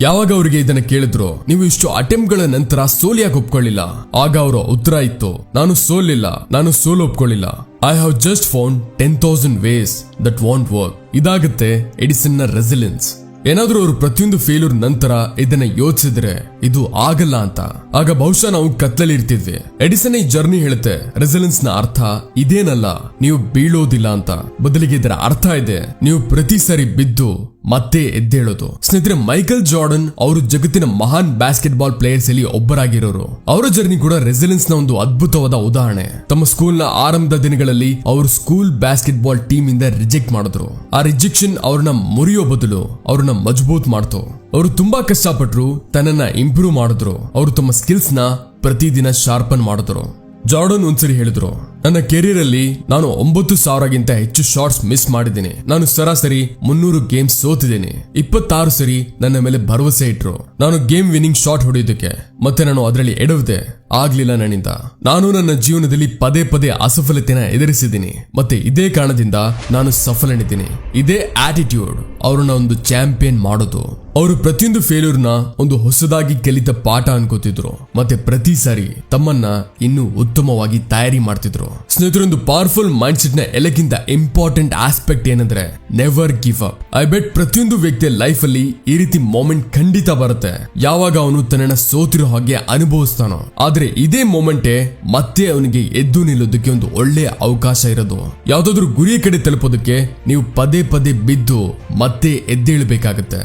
ಯಾವಾಗ ಅವರಿಗೆ ಇದನ್ನ ಕೇಳಿದ್ರು, ನೀವು ಇಷ್ಟು ಅಟೆಂಪ್ಟ್ ಗಳ ನಂತರ ಸೋಲಿಯಾಗಿ ಒಪ್ಕೊಳ್ಳಿಲ್ಲ, ಆಗ ಅವರ ಉತ್ತರ ಇತ್ತು, ನಾನು ಸೋಲಿಲ್ಲ, ನಾನು ಸೋಲು ಒಪ್ಕೊಳ್ಳಿಲ್ಲ. I have just found 10,000 ways that won't work. ಇದಾಗುತ್ತೆ ಎಡಿಸನ್ ನ ರೆಸಿಲಿಯನ್ಸ್. ಏನಾದ್ರೂ ಅವರು ಪ್ರತಿಯೊಂದು ಫೇಲ್ಯೂರ್ ನಂತರ ಇದನ್ನ ಯೋಚಿಸಿದ್ರೆ ಇದು ಆಗಲ್ಲ ಅಂತ, ಆಗ ಬಹುಶಃ ನಾವು ಕತ್ತಲಲ್ಲಿ ಇರ್ತಿದ್ವಿ. ಎಡಿಸನ್ ಈ ಜರ್ನಿ ಹೇಳುತ್ತೆ, ರೆಸಿಲೆನ್ಸ್ ನ ಅರ್ಥ ಇದೇನಲ್ಲ ನೀವು ಬೀಳೋದಿಲ್ಲ ಅಂತ, ಬದಲಿಗೆ ಇದರ ಅರ್ಥ ಇದೆ ನೀವು ಪ್ರತಿ ಸಾರಿ ಬಿದ್ದು ಮತ್ತೆ ಎದ್ದೇಳೋದು. ಸ್ನೇಹಿತರೆ, ಮೈಕಲ್ ಜಾರ್ಡನ್ ಅವರು ಜಗತ್ತಿನ ಮಹಾನ್ ಬ್ಯಾಸ್ಕೆಟ್ ಬಾಲ್ ಪ್ಲೇಯರ್ಸ್ ಅಲ್ಲಿ ಒಬ್ಬರಾಗಿರೋರು. ಅವರ ಜರ್ನಿ ಕೂಡ ರೆಸಿಲೆನ್ಸ್ ನ ಒಂದು ಅದ್ಭುತವಾದ ಉದಾಹರಣೆ. ತಮ್ಮ ಸ್ಕೂಲ್ ನ ಆರಂಭದ ದಿನಗಳಲ್ಲಿ ಅವರು ಸ್ಕೂಲ್ ಬ್ಯಾಸ್ಕೆಟ್ ಬಾಲ್ ಟೀಮ್ ಇಂದ ರಿಜೆಕ್ಟ್ ಮಾಡಿದ್ರು. ಆ ರಿಜೆಕ್ಷನ್ ಅವ್ರನ್ನ ಮುರಿಯೋ ಬದಲು ಅವ್ರನ್ನ ಮಜಬೂತ್ ಮಾಡ್ತು. ಅವರು ತುಂಬಾ ಕಷ್ಟಪಟ್ರು, ತನ್ನನ್ನ ಇಂಪ್ರೂವ್ ಮಾಡಿದ್ರು, ಅವರು ತಮ್ಮ ಸ್ಕಿಲ್ಸ್ ನ ಪ್ರತಿದಿನ ಶಾರ್ಪನ್ ಮಾಡಿದ್ರು. ಜಾರ್ಡನ್ ಒಂದ್ಸರಿ ಹೇಳಿದ್ರು, ನನ್ನ ಕೆರಿಯರ್ ಅಲ್ಲಿ ನಾನು 9,000ಗಿಂತ ಹೆಚ್ಚು ಶಾಟ್ಸ್ ಮಿಸ್ ಮಾಡಿದ್ದೀನಿ. ನಾನು ಸರಾಸರಿ 300 ಗೇಮ್ಸ್ ಸೋತಿದ್ದೀನಿ. 26 ಸರಿ ನನ್ನ ಮೇಲೆ ಭರವಸೆ ಇಟ್ರು ನಾನು ಗೇಮ್ ವಿನ್ನಿಂಗ್ ಶಾಟ್ ಹೊಡೆಯೋದಕ್ಕೆ, ಮತ್ತೆ ನಾನು ಅದರಲ್ಲಿ ಎಡವಿದೆ, ಆಗ್ಲಿಲ್ಲ ನನ್ನಿಂದ. ನಾನು ನನ್ನ ಜೀವನದಲ್ಲಿ ಪದೇ ಪದೇ ಅಸಫಲತೆನ ಎದುರಿಸಿದ್ದೀನಿ, ಮತ್ತೆ ಇದೇ ಕಾರಣದಿಂದ ನಾನು ಸಫಲನಿದ್ದೀನಿ. ಇದೇ ಆಟಿಟ್ಯೂಡ್ ಅವ್ರನ್ನ ಒಂದು ಚಾಂಪಿಯನ್ ಮಾಡೋದು. ಅವರು ಪ್ರತಿಯೊಂದು ಫೇಲ್ಯೂರ್ ನ ಒಂದು ಹೊಸದಾಗಿ ಕಲಿತ ಪಾಠ ಅನ್ಕೋತಿದ್ರು, ಮತ್ತೆ ಪ್ರತಿ ಸಾರಿ ತಮ್ಮನ್ನ ಇನ್ನೂ ಉತ್ತಮವಾಗಿ ತಯಾರಿ ಮಾಡ್ತಿದ್ರು. ಸ್ನೇಹಿತರೊಂದು ಪವರ್ಫುಲ್ ಮೈಂಡ್ ಸೆಟ್ ನ ಎಲ್ಲಕ್ಕಿಂತ ಇಂಪಾರ್ಟೆಂಟ್ ಆಸ್ಪೆಕ್ಟ್ ಏನಂದ್ರೆ never give up. I bet ಪ್ರತಿಯೊಂದು ವ್ಯಕ್ತಿಯ ಲೈಫ್ ಅಲ್ಲಿ ಈ ರೀತಿ ಮೊಮೆಂಟ್ ಖಂಡಿತ ಬರುತ್ತೆ, ಯಾವಾಗ ಅವನು ತನ್ನನ್ನ ಸೋತಿರೋ ಹಾಗೆ ಅನುಭವಿಸ್ತಾನೋ. ಆದ್ರೆ ಇದೇ ಮೊಮೆಂಟೇ ಮತ್ತೆ ಅವನಿಗೆ ಎದ್ದು ನಿಲ್ಲೋದಕ್ಕೆ ಒಂದು ಒಳ್ಳೆ ಅವಕಾಶ ಇರೋದು. ಯಾವ್ದಾದ್ರು ಗುರಿಯ ಕಡೆ ತಲುಪೋದಕ್ಕೆ ನೀವು ಪದೇ ಪದೇ ಬಿದ್ದು ಮತ್ತೆ ಎದ್ದೇಳಬೇಕಾಗತ್ತೆ.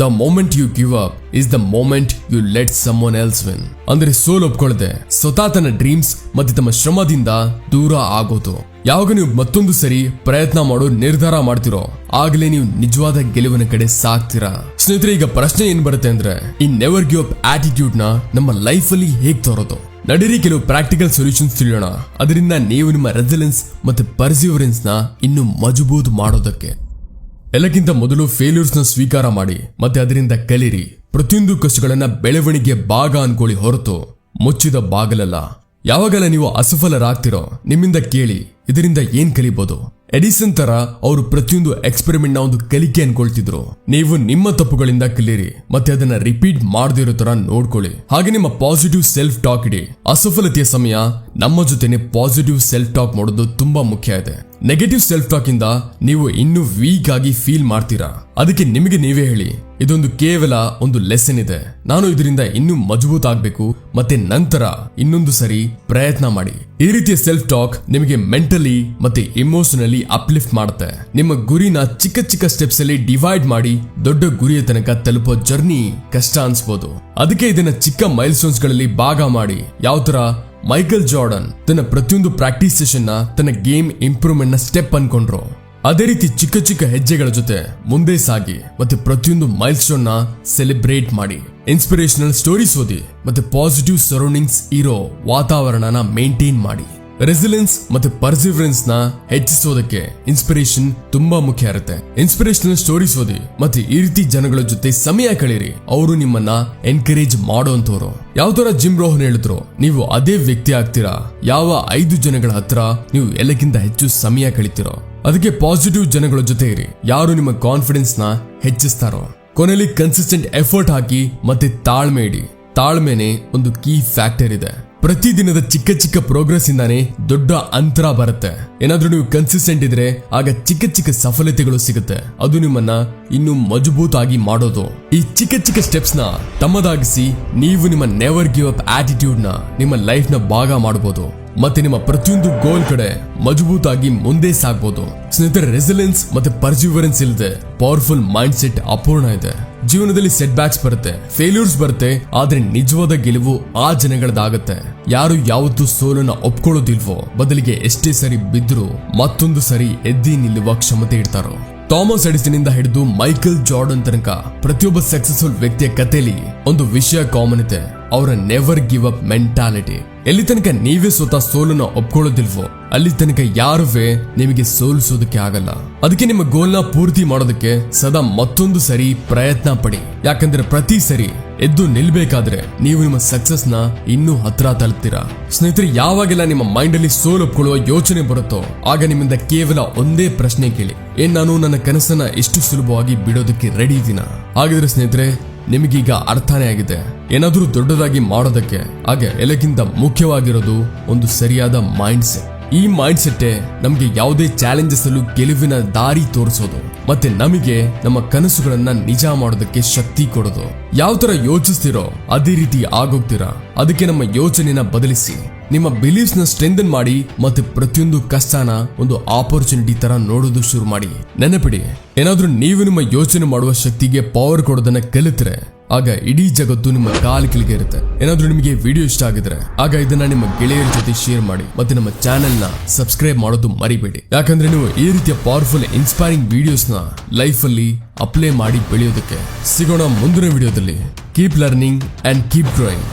The moment you give up is the moment you let someone else win. ಅಂದ್ರೆ ಸೋಲು ಒಪ್ಕೊಳ್ಳದೆ ಸ್ವತಃ ತನ್ನ ಡ್ರೀಮ್ಸ್ ಮತ್ತೆ ತಮ್ಮ ಶ್ರಮದಿಂದ ದೂರ ಆಗೋದು. ಯಾವಾಗ ನೀವು ಮತ್ತೊಂದು ಸರಿ ಪ್ರಯತ್ನ ಮಾಡೋ ನಿರ್ಧಾರ ಮಾಡ್ತಿರೋ, ಆಗ್ಲೇ ನೀವು ನಿಜವಾದ ಗೆಲುವಿನ ಕಡೆ ಸಾಕ್ತೀರಾ. ಸ್ನೇಹಿತರೆ, ಈಗ ಪ್ರಶ್ನೆ ಏನ್ ಬರುತ್ತೆ ಅಂದ್ರೆ, ಈ ನೆವರ್ ಗಿವ್ ಅಪ್ ಆಟಿಟ್ಯೂಡ್ ನ ನಮ್ಮ ಲೈಫ್ ಅಲ್ಲಿ ಹೇಗ್ ತರೋದು? ನಡೀರಿ ಕೆಲವು ಪ್ರಾಕ್ಟಿಕಲ್ ಸೊಲ್ಯೂಷನ್ಸ್ ತಿಳಿಯೋಣ, ಅದರಿಂದ ನೀವು ನಿಮ್ಮ ರೆಸಿಲೆನ್ಸ್ ಮತ್ತೆ ಪರ್ಸಿವರೆನ್ಸ್ ನ ಇನ್ನು ಮಜಬೂತ್ ಮಾಡೋದಕ್ಕೆ. ಎಲ್ಲಕ್ಕಿಂತ ಮೊದಲು ಫೇಲ್ಯೂರ್ಸ್ ನ ಸ್ವೀಕಾರ ಮಾಡಿ ಮತ್ತೆ ಅದರಿಂದ ಕಲಿರಿ. ಪ್ರತಿಯೊಂದು ಕಷ್ಟಗಳನ್ನ ಬೆಳವಣಿಗೆ ಭಾಗ ಅನ್ಕೊಳ್ಳಿ ಹೊರತು ಮುಚ್ಚಿದ ಬಾಗಲಲ್ಲ. ಯಾವಾಗಲ ನೀವು ಅಸಫಲರಾಗ್ತಿರೋ, ನಿಮ್ಮಿಂದ ಕೇಳಿ ಇದರಿಂದ ಏನ್ ಕಲಿಬಹುದು. ಎಡಿಸನ್ ತರ ಅವರು ಪ್ರತಿಯೊಂದು ಎಕ್ಸ್ಪೆರಿಮೆಂಟ್ ನ ಒಂದು ಕಲಿಕೆ ಅನ್ಕೊಳ್ತಿದ್ರು. ನೀವು ನಿಮ್ಮ ತಪ್ಪುಗಳಿಂದ ಕಲೀರಿ ಮತ್ತೆ ಅದನ್ನ ರಿಪೀಟ್ ಮಾಡದೇ ಇರೋ ತರ ನೋಡ್ಕೊಳ್ಳಿ. ಹಾಗೆ ನಿಮ್ಮ ಪಾಸಿಟಿವ್ ಸೆಲ್ಫ್ ಟಾಕ್ ಇಡಿ. ಅಸಫಲತೆಯ ಸಮಯ ನಮ್ಮ ಜೊತೆನೆ ಪಾಸಿಟಿವ್ ಸೆಲ್ಫ್ ಟಾಕ್ ಮಾಡೋದು ತುಂಬಾ ಮುಖ್ಯ ಇದೆ. ನೆಗೆಟಿವ್ ಸೆಲ್ಫ್ ಟಾಕ್ ಇಂದ ನೀವು ಇನ್ನೂ ವೀಕ್ ಆಗಿ ಫೀಲ್ ಮಾಡ್ತೀರಾ. ಅದಕ್ಕೆ ನಿಮಗೆ ನೀವೇ ಹೇಳಿ, ಇದೊಂದು ಕೇವಲ ಒಂದು ಲೆಸನ್ ಇದೆ, ನಾನು ಇದರಿಂದ ಇನ್ನೂ ಮಜಬೂತ್ ಆಗ್ಬೇಕು ಮತ್ತೆ ನಂತರ ಇನ್ನೊಂದು ಸರಿ ಪ್ರಯತ್ನ ಮಾಡಿ. ಈ ರೀತಿಯ ಸೆಲ್ಫ್ ಟಾಕ್ ನಿಮಗೆ ಮೆಂಟಲಿ ಮತ್ತೆ ಇಮೋಷನಲಿ ಅಪ್ಲಿಫ್ಟ್ ಮಾಡುತ್ತೆ. ನಿಮ್ಮ ಗುರಿನ ಚಿಕ್ಕ ಚಿಕ್ಕ ಸ್ಟೆಪ್ಸ್ ಅಲ್ಲಿ ಡಿವೈಡ್ ಮಾಡಿ ದೊಡ್ಡ ಗುರಿಯ ತನಕ ತಲುಪೋ ಜರ್ನಿ ಕಷ್ಟ ಅನ್ಸ್ಬೋದು. ಅದಕ್ಕೆ ಇದನ್ನ ಚಿಕ್ಕ ಮೈಲ್ ಸ್ಟೋನ್ಸ್ ಗಳಲ್ಲಿ ಭಾಗ ಮಾಡಿ ಯಾವ ತರ ಮೈಕಲ್ ಜಾರ್ಡನ್ ತನ್ನ ಪ್ರತಿಯೊಂದು ಪ್ರಾಕ್ಟೀಸ್ ಸೆಷನ್ ನ ತನ್ನ ಗೇಮ್ ಇಂಪ್ರೂವ್ಮೆಂಟ್ ನ ಸ್ಟೆಪ್ ಅನ್ಕೊಂಡ್ರು. ಅದೇ ರೀತಿ ಚಿಕ್ಕ ಚಿಕ್ಕ ಹೆಜ್ಜೆಗಳ ಜೊತೆ ಮುಂದೆ ಸಾಗಿ ಮತ್ತೆ ಪ್ರತಿಯೊಂದು ಮೈಲ್ ಸ್ಟೋನ್ ನ ಸೆಲೆಬ್ರೇಟ್ ಮಾಡಿ, ಇನ್ಸ್ಪಿರೇಷನಲ್ ಸ್ಟೋರೀಸ್ ಓದಿ ಮತ್ತೆ ಪಾಸಿಟಿವ್ ಸರೌಂಡಿಂಗ್ಸ್ ಇರೋ ವಾತಾವರಣನ ಮೇಂಟೈನ್ ಮಾಡಿ. ರೆಸಿಲೆನ್ಸ್ ಮತ್ತೆ ಪರ್ಸಿವರೆನ್ಸ್ ನ ಹೆಚ್ಚಿಸೋದಕ್ಕೆ ಇನ್ಸ್ಪಿರೇಷನ್ ತುಂಬಾ ಮುಖ್ಯ ಇರುತ್ತೆ. ಇನ್ಸ್ಪಿರೇಷನಲ್ ಸ್ಟೋರೀಸ್ ಓದಿ ಮತ್ತೆ ಈ ರೀತಿ ಜನಗಳ ಜೊತೆ ಸಮಯ ಕಳೀರಿ. ಅವರು ನಿಮ್ಮನ್ನ ಎನ್ಕರೇಜ್ ಮಾಡೋಂಥವ್ರು. ಯಾವ ತರ ಜಿಮ್ ರೋಹನ್ ಹೇಳಿದ್ರು, ನೀವು ಅದೇ ವ್ಯಕ್ತಿ ಆಗ್ತೀರಾ ಯಾವ 5 ಜನಗಳ ಹತ್ರ ನೀವು ಎಲ್ಲಕ್ಕಿಂತ ಹೆಚ್ಚು ಸಮಯ ಕಳಿತೀರೋ. ಅದಕ್ಕೆ ಪಾಸಿಟಿವ್ ಜನಗಳ ಜೊತೆ ಇರಿ, ಯಾರು ನಿಮ್ಮ ಕಾನ್ಫಿಡೆನ್ಸ್ ನ ಹೆಚ್ಚಿಸ್ತಾರೋ. ಕೊನೆಯಲ್ಲಿ ಕನ್ಸಿಸ್ಟೆಂಟ್ ಎಫರ್ಟ್ ಹಾಕಿ ಮತ್ತೆ ತಾಳ್ಮೆ ಇಡಿ. ತಾಳ್ಮೆನೆ ಒಂದು ಕೀ ಫ್ಯಾಕ್ಟರ್ ಇದೆ. ಪ್ರತಿದಿನದ ಚಿಕ್ಕ ಚಿಕ್ಕ ಪ್ರೋಗ್ರೆಸ್ ಇಂದಾನೆ ದೊಡ್ಡ ಅಂತರ ಬರುತ್ತೆ. ಏನಾದ್ರೂ ನೀವು ಕನ್ಸಿಸ್ಟೆಂಟ್ ಇದ್ರೆ ಆಗ ಚಿಕ್ಕ ಚಿಕ್ಕ ಸಫಲತೆಗಳು ಸಿಗುತ್ತೆ. ಅದು ನಿಮ್ಮನ್ನ ಇನ್ನು ಮಜಬೂತಾಗಿ ಮಾಡೋದು. ಈ ಚಿಕ್ಕ ಚಿಕ್ಕ ಸ್ಟೆಪ್ಸ್ ನ ತಮ್ಮದಾಗಿಸಿ ನೀವು ನಿಮ್ಮ ನೆವರ್ ಗಿವ್ ಅಪ್ ಆಟಿಟ್ಯೂಡ್ ನ ನಿಮ್ಮ ಲೈಫ್ ನ ಭಾಗ ಮಾಡಬಹುದು ಮತ್ತೆ ನಿಮ್ಮ ಪ್ರತಿಯೊಂದು ಗೋಲ್ ಕಡೆ ಮಜಬೂತಾಗಿ ಮುಂದೆ ಸಾಗಬಹುದು. ಸ್ನೇಹಿತರೆ, ರೆಸಿಲೆನ್ಸ್ ಮತ್ತೆ ಪರ್ಸಿವರೆನ್ಸ್ ಇಲ್ಲದೆ ಪವರ್ಫುಲ್ ಮೈಂಡ್ ಸೆಟ್ ಅಪೂರ್ಣ ಇದೆ. ಜೀವನದಲ್ಲಿ ಸೆಟ್ ಬ್ಯಾಕ್ಸ್ ಬರುತ್ತೆ, ಫೇಲ್ಯೂರ್ಸ್ ಬರುತ್ತೆ, ಆದ್ರೆ ನಿಜವಾದ ಗೆಲುವು ಆ ಜನಗಳದಾಗತ್ತೆ. ಯಾರು ಯಾವತ್ತೂ ಸೋಲನ್ನ ಒಪ್ಕೊಳ್ಳೋದಿಲ್ವೋ, ಬದಲಿಗೆ ಎಷ್ಟೇ ಸರಿ ಬಿದ್ರು ಮತ್ತೊಂದು ಸರಿ ಎದ್ದಿ ನಿಲ್ಲುವ ಕ್ಷಮತೆ ಇಡ್ತಾರೋ. ಥಾಮಸ್ ಎಡಿಸನ್ ಇಂದ ಹಿಡಿದು ಮೈಕಲ್ ಜಾರ್ಡನ್ ತನಕ ಪ್ರತಿಯೊಬ್ಬ ಸಕ್ಸಸ್ಫುಲ್ ವ್ಯಕ್ತಿಯ ಕಥೆಯಲ್ಲಿ ಒಂದು ವಿಷಯ ಕಾಮನ್ ಇದೆ, ಅವರ ನೆವರ್ ಗಿವ್ ಅಪ್ ಮೆಂಟಾಲಿಟಿ. ಎಲ್ಲಿ ತನಕ ನೀವೇ ಸ್ವತಃ ಸೋಲನ್ನ ಒಪ್ಕೊಳ್ಳೋದಿಲ್ವೋ ಅಲ್ಲಿ ತನಕ ಯಾರುವೇ ನಿಮಗೆ ಸೋಲಿಸೋದಕ್ಕೆ ಆಗಲ್ಲ. ಅದಕ್ಕೆ ನಿಮ್ಮ ಗೋಲ್ನ ಪೂರ್ತಿ ಮಾಡೋದಕ್ಕೆ ಸದಾ ಮತ್ತೊಂದು ಸರಿ ಪ್ರಯತ್ನ ಪಡಿ. ಯಾಕಂದ್ರೆ ಪ್ರತಿ ಸರಿ ಎದ್ದು ನಿಲ್ಬೇಕಾದ್ರೆ ನೀವು ನಿಮ್ಮ ಸಕ್ಸಸ್ ನ ಇನ್ನೂ ಹತ್ರ ತಲುಪ್ತೀರಾ. ಸ್ನೇಹಿತರೆ, ಯಾವಾಗೆಲ್ಲ ನಿಮ್ಮ ಮೈಂಡ್ ಅಲ್ಲಿ ಸೋಲೊಪ್ಕೊಳ್ಳುವ ಯೋಚನೆ ಬರುತ್ತೋ ಆಗ ನಿಮ್ಮಿಂದ ಕೇವಲ ಒಂದೇ ಪ್ರಶ್ನೆ ಕೇಳಿ, ನಾನು ನನ್ನ ಕನಸನ್ನ ಎಷ್ಟು ಸುಲಭವಾಗಿ ಬಿಡೋದಕ್ಕೆ ರೆಡಿ ಇದೀನಾ? ಹಾಗಿದ್ರೆ ಸ್ನೇಹಿತರೆ, ನಿಮಗೀಗ ಅರ್ಥನೇ ಆಗಿದೆ. ಏನಾದ್ರೂ ದೊಡ್ಡದಾಗಿ ಮಾಡೋದಕ್ಕೆ ಆಗ ಎಲ್ಲಕ್ಕಿಂತ ಮುಖ್ಯವಾಗಿರೋದು ಒಂದು ಸರಿಯಾದ ಮೈಂಡ್ ಸೆಟ್. ಈ ಮೈಂಡ್ ಸೆಟ್ಟೇ ನಮ್ಗೆ ಯಾವುದೇ ಚಾಲೆಂಜಸ್ ಅಲ್ಲೂ ಗೆಲುವಿನ ದಾರಿ ತೋರಿಸೋದು ಮತ್ತೆ ನಮಗೆ ನಮ್ಮ ಕನಸುಗಳನ್ನ ನಿಜ ಮಾಡೋದಕ್ಕೆ ಶಕ್ತಿ ಕೊಡೋದು. ಯಾವ ತರ ಯೋಚಿಸ್ತಿರೋ ಅದೇ ರೀತಿ ಆಗೋಗ್ತೀರಾ. ಅದಕ್ಕೆ ನಮ್ಮ ಯೋಚನೆನ ಬದಲಿಸಿ, ನಿಮ್ಮ ಬಿಲೀಫ್ಸ್ ನ ಸ್ಟ್ರೆಂಥನ್ ಮಾಡಿ ಮತ್ತೆ ಪ್ರತಿಯೊಂದು ಕಷ್ಟನ ಒಂದು ಆಪರ್ಚುನಿಟಿ ತರ ನೋಡೋದು ಶುರು ಮಾಡಿ. ನೆನಪಿಡಿ, ಏನಾದ್ರೂ ನೀವು ನಿಮ್ಮ ಯೋಚನೆ ಮಾಡುವ ಶಕ್ತಿಗೆ ಪವರ್ ಕೊಡೋದನ್ನ ಕಲಿತ್ರೆ ಆಗ ಇಡೀ ಜಗತ್ತು ನಿಮ್ಮ ಕಾಲ್ ಕೆಳಗೆ ಇರುತ್ತೆ. ಏನಾದ್ರೂ ನಿಮಗೆ ವಿಡಿಯೋ ಇಷ್ಟ ಆಗಿದ್ರೆ ಆಗ ಇದನ್ನ ನಿಮ್ಮ ಗೆಳೆಯರ ಜೊತೆ ಶೇರ್ ಮಾಡಿ ಮತ್ತೆ ನಮ್ಮ ಚಾನೆಲ್ ನ ಸಬ್ಸ್ಕ್ರೈಬ್ ಮಾಡೋದು ಮರಿಬೇಡಿ. ಯಾಕಂದ್ರೆ ನೀವು ಈ ರೀತಿಯ ಪವರ್ಫುಲ್ ಇನ್ಸ್ಪೈರಿಂಗ್ ವಿಡಿಯೋಸ್ ನ ಲೈಫ್ ಅಲ್ಲಿ ಅಪ್ಲೈ ಮಾಡಿ ಬೆಳೆಯೋದಕ್ಕೆ. ಸಿಗೋಣ ಮುಂದಿನ ವಿಡಿಯೋದಲ್ಲಿ. Keep learning and keep growing.